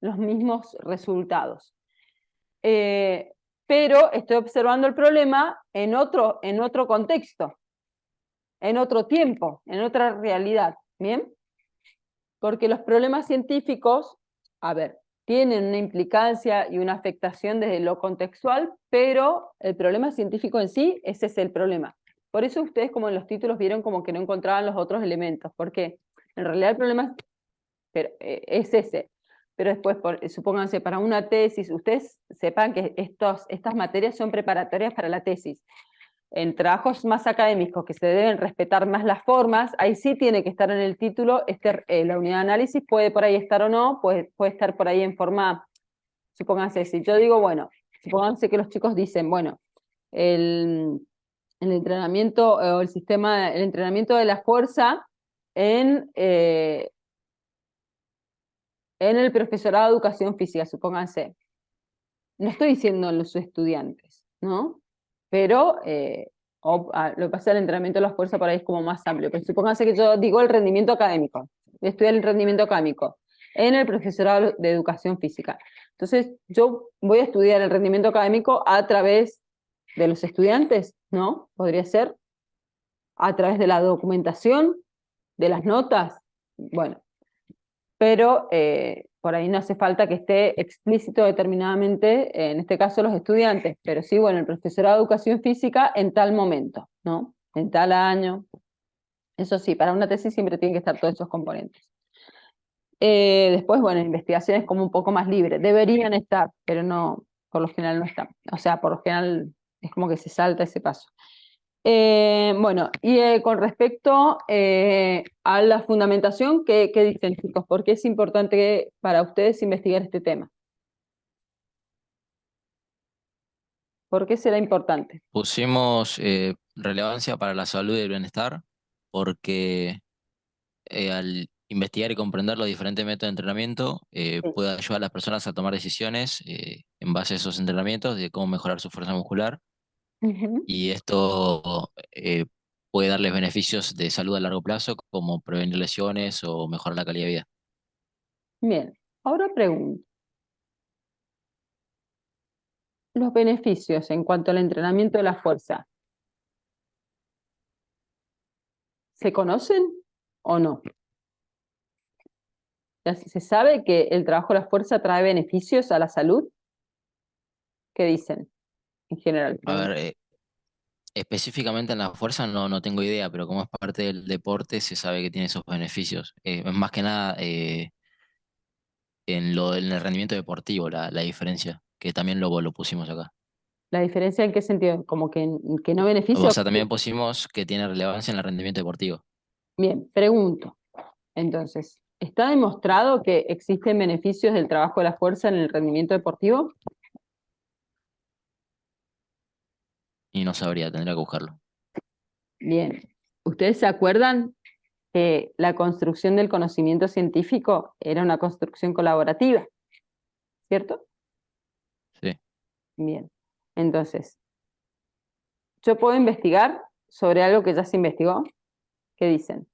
los mismos resultados. Pero estoy observando el problema en otro contexto, en otro tiempo, en otra realidad, ¿bien? Porque los problemas científicos, a ver, tienen una implicancia y una afectación desde lo contextual, pero el problema científico en sí, ese es el problema. Por eso ustedes, como en los títulos, vieron como que no encontraban los otros elementos, porque en realidad el problema es ese. Pero después, supónganse, para una tesis, ustedes sepan que estas materias son preparatorias para la tesis. En trabajos más académicos que se deben respetar más las formas, ahí sí tiene que estar en el título, la unidad de análisis puede por ahí estar o no, puede estar por ahí en forma, supónganse, si yo digo, bueno, supónganse que los chicos dicen, bueno, el entrenamiento o el entrenamiento de la fuerza en el profesorado de educación física, supónganse. No estoy diciendo en los estudiantes, ¿no? Pero lo que pasa es el entrenamiento de la fuerza por ahí es como más amplio, pero supóngase que yo digo el rendimiento académico, voy a estudiar el rendimiento académico en el profesorado de educación física. Entonces, yo voy a estudiar el rendimiento académico a través de los estudiantes, ¿no? Podría ser a través de la documentación, de las notas, bueno, pero por ahí no hace falta que esté explícito determinadamente, en este caso los estudiantes, pero sí, bueno, el profesorado de educación física en tal momento, ¿no? En tal año. Eso sí, para una tesis siempre tienen que estar todos esos componentes. Después, bueno, investigaciones como un poco más libres, deberían estar, pero no, por lo general no están. O sea, por lo general es como que se salta ese paso. Bueno, y con respecto a la fundamentación, ¿qué dicen, chicos? ¿Por qué es importante para ustedes investigar este tema? ¿Por qué será importante? Pusimos relevancia para la salud y el bienestar, porque al investigar y comprender los diferentes métodos de entrenamiento, puede ayudar a las personas a tomar decisiones en base a esos entrenamientos de cómo mejorar su fuerza muscular. Ujú. Y esto puede darles beneficios de salud a largo plazo, como prevenir lesiones o mejorar la calidad de vida. Bien, ahora pregunto. Los beneficios en cuanto al entrenamiento de la fuerza, ¿se conocen o no? Ya ¿se sabe que el trabajo de la fuerza trae beneficios a la salud? ¿Qué dicen en general? A ver, específicamente en la fuerza no tengo idea, pero como es parte del deporte se sabe que tiene esos beneficios. Es más que nada en el rendimiento deportivo la diferencia, que también lo pusimos acá. ¿La diferencia en qué sentido? ¿Como que no O beneficia? sea, también pusimos que tiene relevancia en el rendimiento deportivo. Bien, pregunto. Entonces, ¿está demostrado que existen beneficios del trabajo de la fuerza en el rendimiento deportivo? Y no sabría, tendría que buscarlo. Bien. ¿Ustedes se acuerdan que la construcción del conocimiento científico era una construcción colaborativa? ¿Cierto? Sí. Bien. Entonces, ¿yo puedo investigar sobre algo que ya se investigó? ¿Qué dicen?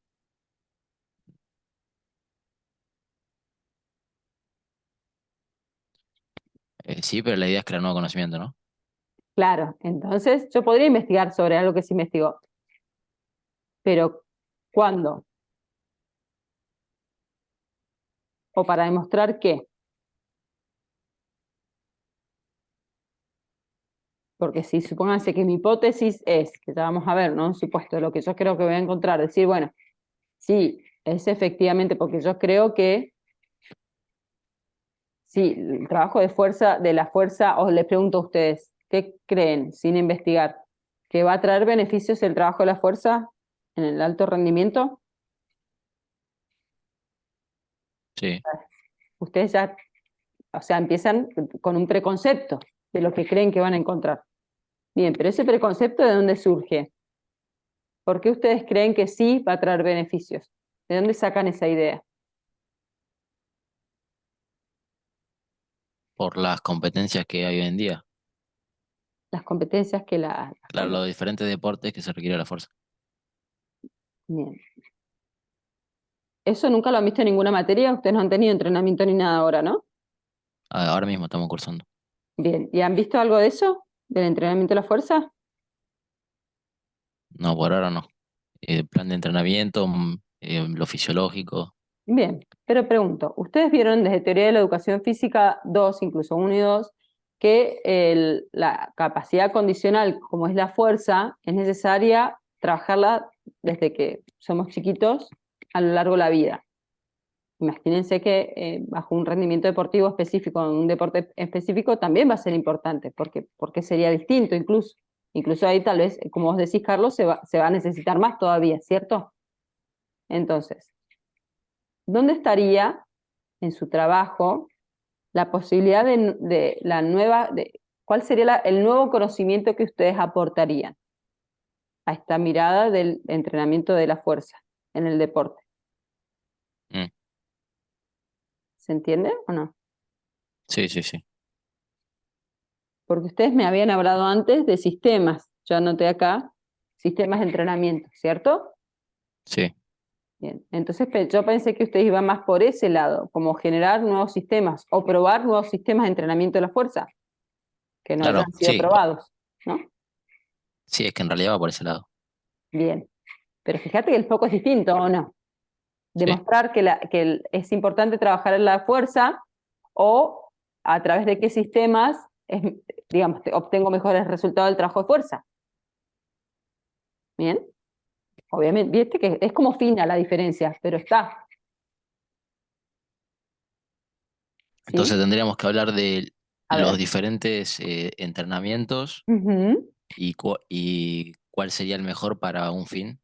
Sí, pero la idea es crear nuevo conocimiento, ¿no? Claro, entonces yo podría investigar sobre algo que se investigó. Pero, ¿cuándo? ¿O para demostrar qué? Porque si supónganse que mi hipótesis es, que ya vamos a ver, ¿no? Un supuesto, lo que yo creo que voy a encontrar, decir, bueno, sí, es efectivamente porque yo creo que sí, el trabajo de fuerza, de la fuerza, os les pregunto a ustedes, ¿qué creen, sin investigar? ¿Que va a traer beneficios el trabajo de la fuerza en el alto rendimiento? Sí. Ustedes ya, o sea, empiezan con un preconcepto de lo que creen que van a encontrar. Bien, pero ese preconcepto, ¿de dónde surge? ¿Por qué ustedes creen que sí va a traer beneficios? ¿De dónde sacan esa idea? Por las competencias que hay hoy en día. Las competencias que Claro, los diferentes deportes que se requiere la fuerza. Bien. Eso nunca lo han visto en ninguna materia, ustedes no han tenido entrenamiento ni nada ahora, ¿no? Ahora mismo estamos cursando. Bien, ¿y han visto algo de eso? ¿Del entrenamiento de la fuerza? No, por ahora no. Plan de entrenamiento, lo fisiológico. Bien, pero pregunto, ¿ustedes vieron desde teoría de la educación física 2, incluso 1 y 2, que la capacidad condicional, como es la fuerza, es necesaria trabajarla desde que somos chiquitos a lo largo de la vida? Imagínense que bajo un rendimiento deportivo específico, en un deporte específico, también va a ser importante, porque sería distinto incluso. Incluso ahí tal vez, como vos decís, Carlos, se va a necesitar más todavía, ¿cierto? Entonces, ¿dónde estaría en su trabajo la posibilidad de la nueva, cuál sería el nuevo conocimiento que ustedes aportarían a esta mirada del entrenamiento de la fuerza en el deporte? Mm. ¿Se entiende o no? Sí, sí, sí. Porque ustedes me habían hablado antes de sistemas, yo anoté acá, sistemas de entrenamiento, ¿cierto? Sí. Bien, entonces yo pensé que ustedes iban más por ese lado, como generar nuevos sistemas o probar nuevos sistemas de entrenamiento de la fuerza, que no Claro, hayan sido sí. probados, ¿no? Sí, es que en realidad va por ese lado. Bien, pero fíjate que el foco es distinto, ¿o no? Sí. Demostrar que es importante trabajar en la fuerza o a través de qué sistemas, digamos, obtengo mejores resultados del trabajo de fuerza. Bien, obviamente, viste que es como fina la diferencia, pero está. Entonces ¿Sí? tendríamos que hablar de A los ver. diferentes entrenamientos Ujú. y cuál sería el mejor para un fin.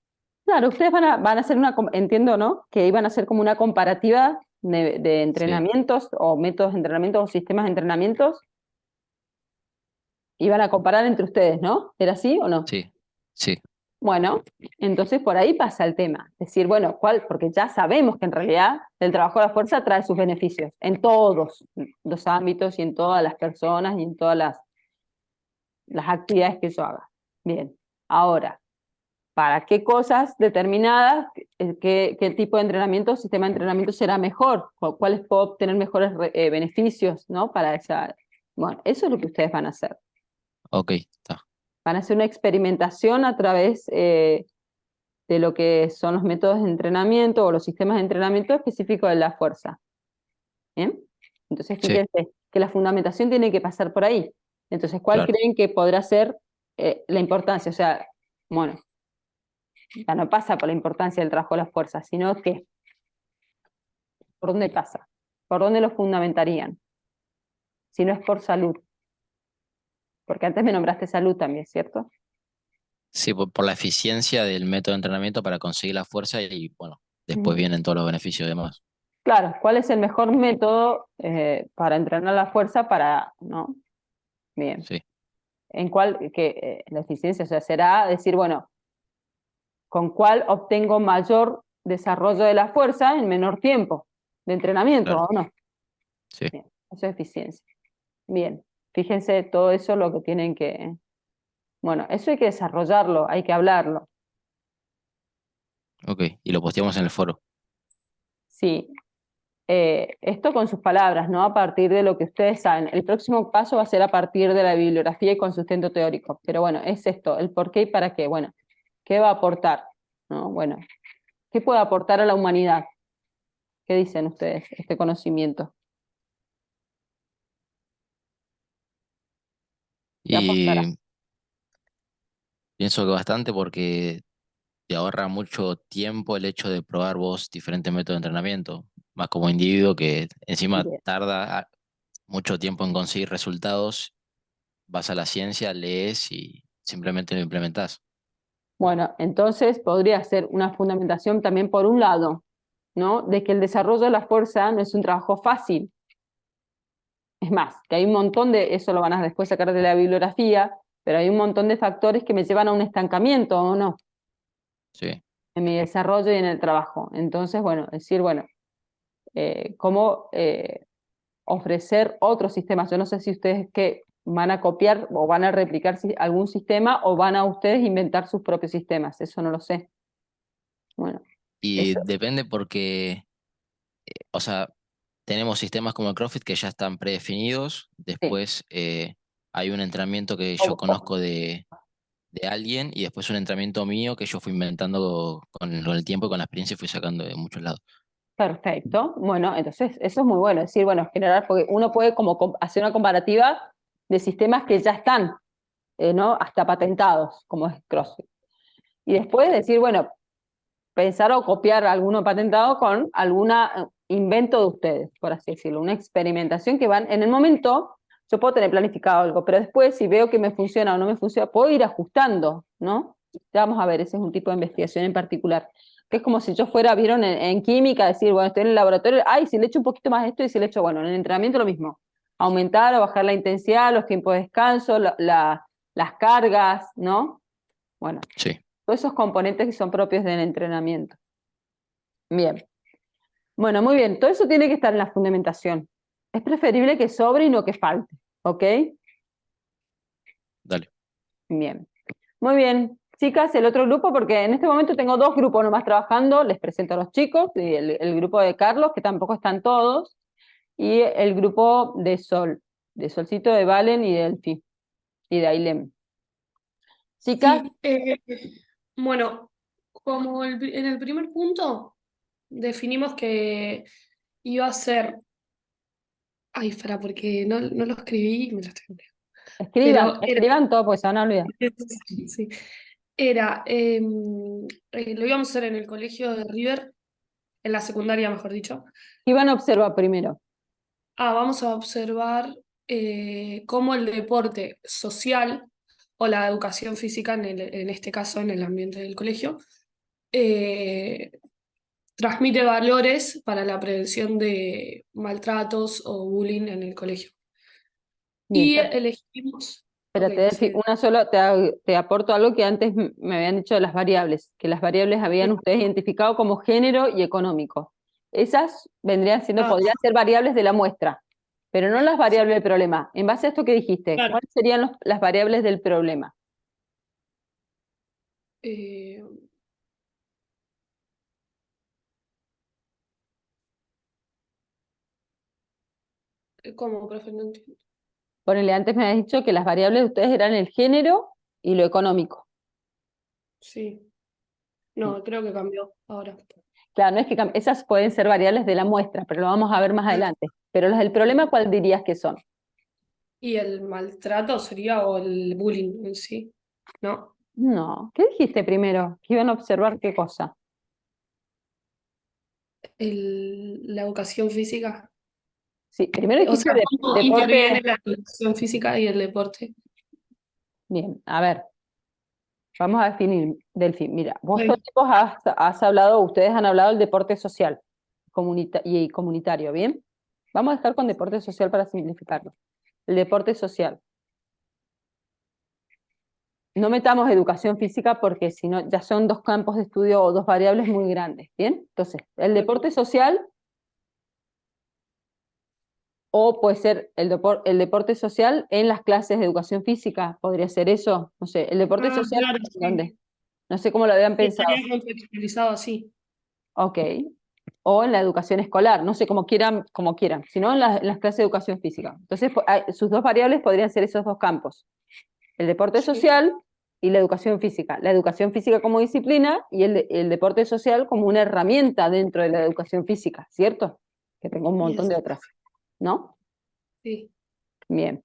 Claro, ustedes van a hacer entiendo, ¿no? Que iban a hacer como una comparativa de Sí, entrenamientos o métodos de entrenamiento o sistemas de entrenamientos. Iban a comparar entre ustedes, ¿no? ¿Era así o no? sí, sí, Bueno, entonces por ahí pasa el tema. Decir, bueno, porque ya sabemos que en realidad el trabajo de la fuerza trae sus beneficios en todos los ámbitos y en todas las personas y en todas las actividades que yo haga. Bien, ahora, ¿para qué cosas determinadas, qué tipo de entrenamiento, sistema de entrenamiento será mejor? ¿Cuáles puedo obtener mejores beneficios, ¿no? Para esa. Bueno, eso es lo que ustedes van a hacer. ok, está. Van a hacer una experimentación a través de lo que son los métodos de entrenamiento o los sistemas de entrenamiento específicos de la fuerza. ¿Bien? Entonces, Sí. fíjense que la fundamentación tiene que pasar por ahí. Entonces, ¿cuál Claro. creen que podrá ser la importancia? O sea, bueno, ya no pasa por la importancia del trabajo de la fuerza, sino que, ¿por dónde pasa? ¿Por dónde lo fundamentarían? Si no es por salud. Porque antes me nombraste salud también, ¿cierto? Sí, por la eficiencia del método de entrenamiento para conseguir la fuerza y bueno, después vienen todos los beneficios demás. Claro, ¿cuál es el mejor método para entrenar la fuerza para, ¿no? Bien. Sí, ¿En cuál, la eficiencia, o sea, será decir, bueno, con cuál obtengo mayor desarrollo de la fuerza en menor tiempo de entrenamiento, claro. ¿o no? Sí, Bien, eso es eficiencia. Bien, fíjense todo eso lo que tienen que, bueno, eso hay que desarrollarlo, hay que hablarlo. ok. Y lo posteamos en el foro. Sí, esto con sus palabras, ¿no? A partir de lo que ustedes saben. El próximo paso va a ser a partir de la bibliografía y con sustento teórico. Pero bueno, es esto, el por qué y para qué. Bueno, ¿qué va a aportar? ¿No? Bueno, ¿qué puede aportar a la humanidad? ¿Qué dicen ustedes, este conocimiento? ¿Qué aportará? Y pienso que bastante porque te ahorra mucho tiempo el hecho de probar vos diferentes métodos de entrenamiento, más como individuo que encima Bien. tarda mucho tiempo en conseguir resultados, vas a la ciencia, lees y simplemente lo implementás. Bueno, entonces podría ser una fundamentación también por un lado, ¿no? De que el desarrollo de la fuerza no es un trabajo fácil. Es más, que hay un montón eso lo van a después sacar de la bibliografía, pero hay un montón de factores que me llevan a un estancamiento, ¿o no? Sí, En mi desarrollo y en el trabajo. Entonces, bueno, decir, bueno, cómo ofrecer otros sistemas. Yo no sé si ustedes van a copiar o van a replicar algún sistema o van a ustedes inventar sus propios sistemas. Eso no lo sé. Bueno, y eso. depende porque, o sea, tenemos sistemas como el CrossFit que ya están predefinidos, Sí. después hay un entrenamiento que yo O- o- conozco de alguien y después un entrenamiento mío que yo fui inventando con el tiempo y con la experiencia y fui sacando de muchos lados. Perfecto. Bueno, entonces eso es muy bueno. Es decir, bueno, generar, porque uno puede como hacer una comparativa de sistemas que ya están, ¿no? Hasta patentados, como es CrossFit. Y después decir, bueno, pensar o copiar alguno patentado con algún invento de ustedes, por así decirlo, una experimentación que van, en el momento, yo puedo tener planificado algo, pero después si veo que me funciona o no me funciona, puedo ir ajustando, ¿no? Ya vamos a ver, ese es un tipo de investigación en particular, que es como si yo fuera, vieron, en química, decir, bueno, estoy en el laboratorio, ay, si le echo un poquito más esto y si le echo, bueno, en el entrenamiento lo mismo, aumentar o bajar la intensidad, los tiempos de descanso, las cargas, ¿no? Bueno, Sí, todos esos componentes que son propios del entrenamiento. Bien. Bueno, muy bien. Todo eso tiene que estar en la fundamentación. Es preferible que sobre y no que falte. ¿Ok? dale. Bien. Muy bien. Chicas, el otro grupo, porque en este momento tengo dos grupos nomás trabajando, les presento a los chicos, y el grupo de Carlos, que tampoco están todos, y el grupo de Sol, de Solcito, de Valen y de Delphi, y de Ailem. Chicas, Sí, bueno, como en el primer punto definimos que iba a ser, ay, para, porque no lo escribí y me lo estoy olvidando. escriban, Pero era, escriban todo, porque se van a olvidar. sí, era, lo íbamos a hacer en el colegio de River, en la secundaria, mejor dicho. ¿Qué van a observar primero? Vamos a observar cómo el deporte social o la educación física, en este caso en el ambiente del colegio, eh, transmite valores para la prevención de maltratos o bullying en el colegio. Bien, Y elegimos... espérate, ok, Delphi, sí. una sola, te aporto algo que antes me habían dicho de las variables, que las variables habían ustedes identificado como género y económico. Esas vendrían siendo, podrían ser variables de la muestra, pero no las variables del problema. En base a esto que dijiste, Claro. ¿cuáles serían las variables del problema? Eh, ¿Cómo, profe? No entiendo. Ponele, antes me habías dicho que las variables de ustedes eran el género y lo económico. Sí. No, creo que cambió ahora. Claro, no es que esas pueden ser variables de la muestra, pero lo vamos a ver más adelante. Pero las del problema, ¿cuál dirías que son? Y el maltrato sería, o el bullying en sí, ¿no? No, ¿qué dijiste primero? Que iban a observar qué cosa. La educación física. Sí, primero O dijiste sea, ¿cómo interviene deporte. la educación física y el deporte? Bien, a ver, vamos a definir, Delphi. Mira, vos todo Sí. el tiempo has hablado, ustedes han hablado del deporte social y comunitario, ¿bien? Vamos a dejar con deporte social para simplificarlo. El deporte social. No metamos educación física porque si no ya son dos campos de estudio o dos variables muy grandes, ¿bien? Entonces, el deporte social, o puede ser el deporte social en las clases de educación física, podría ser eso, no sé, el deporte social, Claro, sí. ¿dónde? No sé cómo lo habían pensado. Estaría contextualizado así. Ok. O en la educación escolar, no sé, como quieran, sino en las clases de educación física. Entonces, sus dos variables podrían ser esos dos campos. El deporte Sí. social y la educación física. La educación física como disciplina y el deporte social como una herramienta dentro de la educación física, ¿cierto? Que tengo un montón de otras, ¿no? Sí. Bien.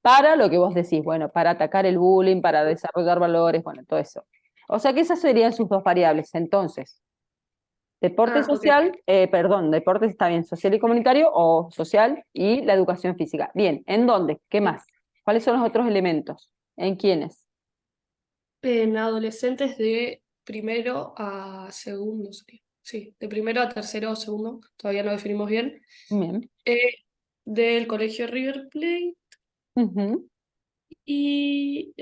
Para lo que vos decís, bueno, para atacar el bullying, para desarrollar valores, bueno, todo eso. O sea que esas serían sus dos variables. Entonces, deporte Ok. social, deporte está bien, social y comunitario, o social y la educación física. Bien, ¿en dónde? ¿Qué más? ¿Cuáles son los otros elementos? ¿En quiénes? En adolescentes de primero a segundo, sería. Sí, de primero a tercero o segundo, todavía no definimos bien. Bien. Del colegio River Plate Ujú. y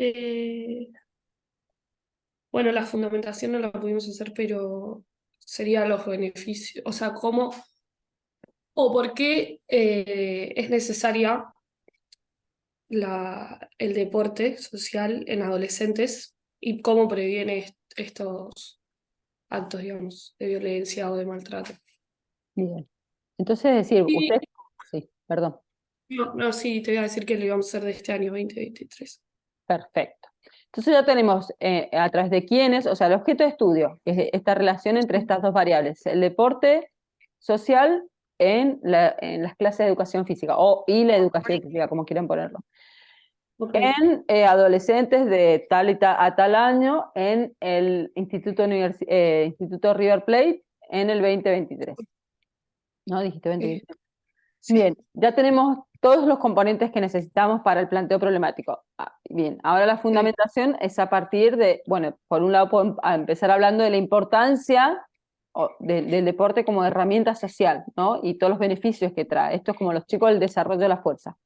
bueno, la fundamentación no la pudimos hacer, pero serían los beneficios, o sea, cómo o por qué es necesaria el deporte social en adolescentes y cómo previene estos actos, digamos, de violencia o de maltrato. Bien. Entonces, es decir, Y usted, sí, perdón, no, sí, te voy a decir que lo íbamos a hacer de este año 2023. perfecto. Entonces ya tenemos a través de quiénes, o sea, el objeto de estudio, que es esta relación entre estas dos variables, el deporte social en las clases de educación física, y la educación física, como quieran ponerlo. Ok. En adolescentes de tal y a tal año en el Instituto River Plate en el 2023. ¿No? Dijiste 2023. Sí. Bien, ya tenemos todos los componentes que necesitamos para el planteo problemático. Bien, ahora la fundamentación es a partir de, bueno, por un lado podemos empezar hablando de la importancia del deporte como herramienta social, ¿no? Y todos los beneficios que trae. Esto es como los chicos del desarrollo de la fuerza,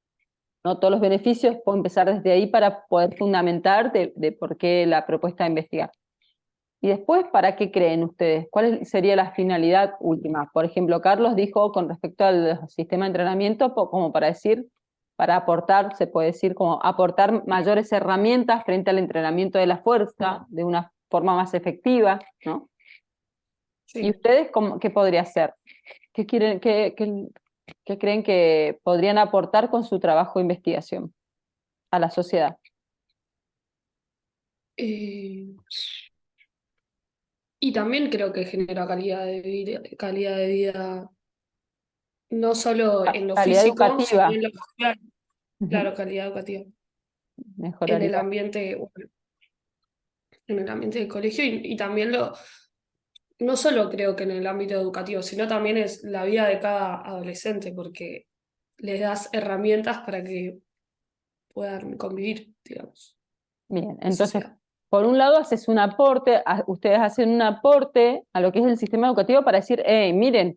¿no? Todos los beneficios, puedo empezar desde ahí para poder fundamentar de por qué la propuesta de investigar. Y después, ¿para qué creen ustedes? ¿Cuál sería la finalidad última? Por ejemplo, Carlos dijo con respecto al sistema de entrenamiento, como para decir, para aportar, se puede decir, como aportar mayores herramientas frente al entrenamiento de la fuerza de una forma más efectiva, ¿no? ¿Y Sí. ustedes qué podría hacer? ¿Qué quieren, qué creen que podrían aportar con su trabajo de investigación a la sociedad? Eh, y también creo que genera calidad de vida, no solo en lo Calidad físico, sino educativa. en lo social. Ujú. Claro, calidad educativa. En Mejoraría. el ambiente, bueno, en el ambiente del colegio y también no solo creo que en el ámbito educativo, sino también es la vida de cada adolescente, porque les das herramientas para que puedan convivir, digamos, Bien, en entonces, sociedad. por un lado haces un aporte, ustedes hacen un aporte a lo que es el sistema educativo para decir, hey, miren,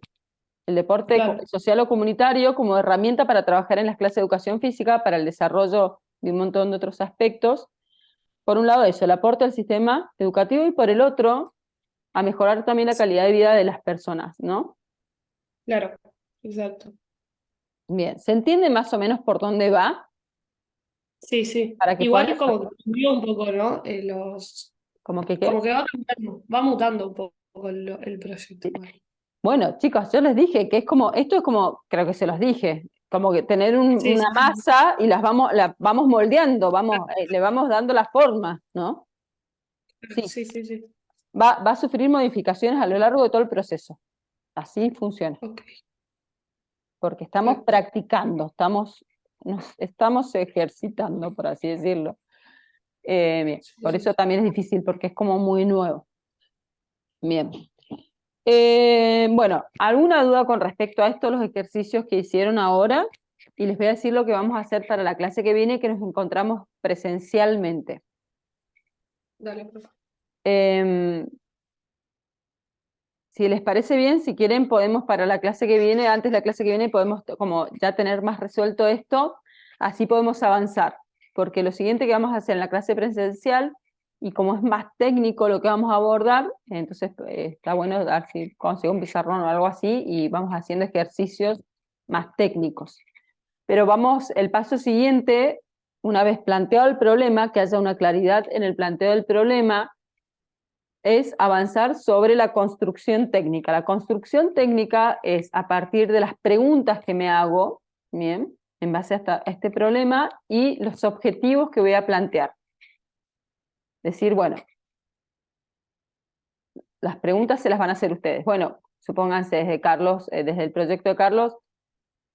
el deporte Claro. social o comunitario como herramienta para trabajar en las clases de educación física, para el desarrollo de un montón de otros aspectos. Por un lado eso, el aporte al sistema educativo, y por el otro, a mejorar también la calidad de vida de las personas, ¿no? Claro, exacto. Bien, ¿se entiende más o menos por dónde va? Sí, sí. Para que Igual podamos, como que cambió un poco, ¿no? como que, ¿qué? Como que va cambiando, va mutando un poco el proyecto. Bueno, chicos, yo les dije que esto es como, creo que se los dije, como que tener Sí, una sí. masa y la vamos moldeando, le vamos dando la forma, ¿no? Sí, Sí, sí, sí. va a sufrir modificaciones a lo largo de todo el proceso. Así funciona. Ok. Porque estamos Perfecto. practicando, nos estamos ejercitando, por así decirlo. Bien, Sí, por sí, eso sí. también es difícil, porque es como muy nuevo. Bien. Bueno, ¿alguna duda con respecto a esto, los ejercicios que hicieron ahora? Y les voy a decir lo que vamos a hacer para la clase que viene, que nos encontramos presencialmente. Dale, profe. Si les parece bien, si quieren, podemos para la clase que viene, antes de la clase que viene, podemos como ya tener más resuelto esto, así podemos avanzar, porque lo siguiente que vamos a hacer en la clase presencial, y como es más técnico lo que vamos a abordar, entonces está bueno ver si consigo un pizarrón o algo así, y vamos haciendo ejercicios más técnicos. Pero el paso siguiente, una vez planteado el problema, que haya una claridad en el planteo del problema, es avanzar sobre la construcción técnica. La construcción técnica es a partir de las preguntas que me hago, bien, en base a este problema, y los objetivos que voy a plantear. Decir, bueno, las preguntas se las van a hacer ustedes. Bueno, supónganse desde Carlos, desde el proyecto de Carlos,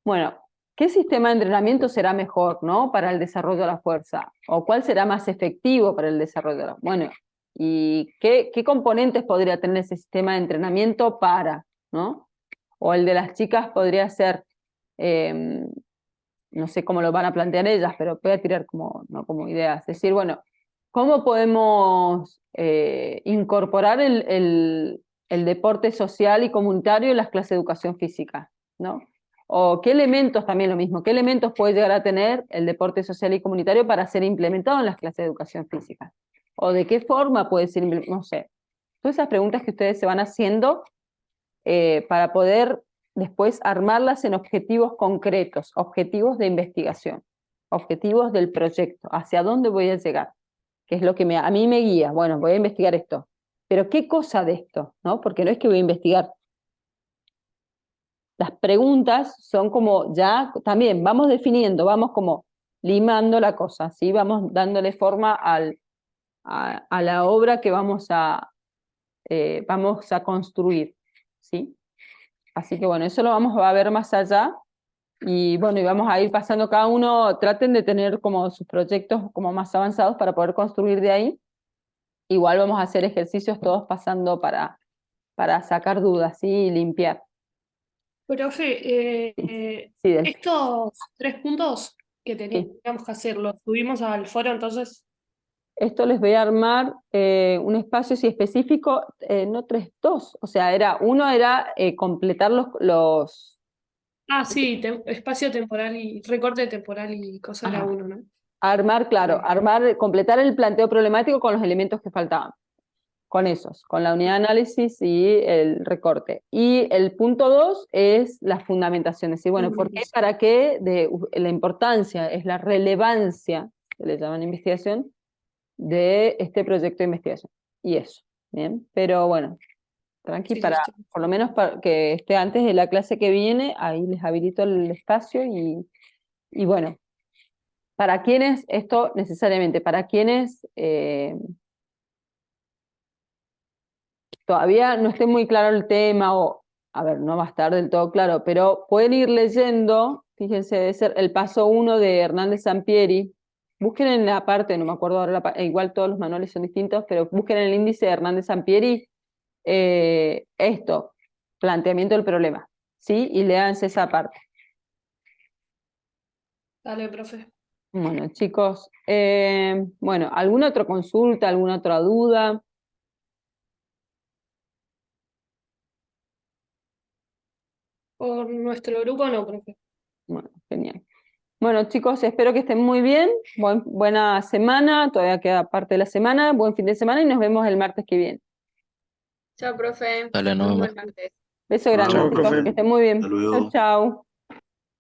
bueno, ¿qué sistema de entrenamiento será mejor, ¿no?, para el desarrollo de la fuerza? ¿O cuál será más efectivo para el desarrollo de la fuerza? Bueno, ¿y qué componentes podría tener ese sistema de entrenamiento para, ¿no? O el de las chicas podría ser, no sé cómo lo van a plantear ellas, pero voy a tirar ¿no?, como ideas. Es decir, bueno, ¿cómo podemos incorporar el deporte social y comunitario en las clases de educación física, ¿no? O qué elementos, también lo mismo, qué elementos puede llegar a tener el deporte social y comunitario para ser implementado en las clases de educación física. O de qué forma puede ser, no sé. Todas esas preguntas que ustedes se van haciendo para poder después armarlas en objetivos concretos, objetivos de investigación, objetivos del proyecto, hacia dónde voy a llegar, que es lo que a mí me guía. Bueno, voy a investigar esto, pero ¿qué cosa de esto? ¿No? Porque no es que voy a investigar. Las preguntas son como ya, también vamos definiendo, vamos como limando la cosa, ¿sí? Vamos dándole forma a la obra que vamos a construir, ¿sí? Así que bueno, eso lo vamos a ver más allá, y bueno, y vamos a ir pasando cada uno, traten de tener como sus proyectos como más avanzados para poder construir de ahí. Igual vamos a hacer ejercicios todos pasando para sacar dudas, ¿sí? Y limpiar. Profe, Sí, Delphi. estos 3 puntos que Sí. teníamos que hacer, los subimos al foro, entonces. Esto les voy a armar un espacio así específico, no 3-2, o sea, uno era completar los Ah, sí, espacio temporal y recorte temporal y cosa era ajá, uno, ¿no? armar, claro, Ok. completar el planteo problemático con los elementos que faltaban. con esos, con la unidad de análisis y el recorte. Y el punto 2 es las fundamentaciones. ¿Sí? Bueno, ¿por qué? ¿Para qué? La importancia, es la relevancia, que le llaman investigación, de este proyecto de investigación. Y eso, ¿bien? Pero bueno, tranqui, Sí, para, listo. por lo menos para que esté antes de la clase que viene, ahí les habilito el espacio y bueno, ¿para quiénes esto necesariamente? Para quienes todavía no esté muy claro el tema, o, a ver, no va a estar del todo claro, pero pueden ir leyendo, fíjense, debe ser el paso 1 de Hernández Sampieri. Busquen en la parte, no me acuerdo ahora, igual todos los manuales son distintos, pero busquen en el índice de Hernández Sampieri esto, planteamiento del problema, ¿sí? Y léanse esa parte. Dale, profe. Bueno, chicos, bueno, ¿alguna otra consulta, alguna otra duda? Por nuestro grupo no, profe. Bueno, genial. Bueno, chicos, espero que estén muy bien. Buena semana, todavía queda parte de la semana. Buen fin de semana y nos vemos el martes que viene. Chao, profe. Dale, nos vemos. Buen martes. Beso grande, Chao, chicos, profe. que estén muy bien. Hasta Chau, luego. chau.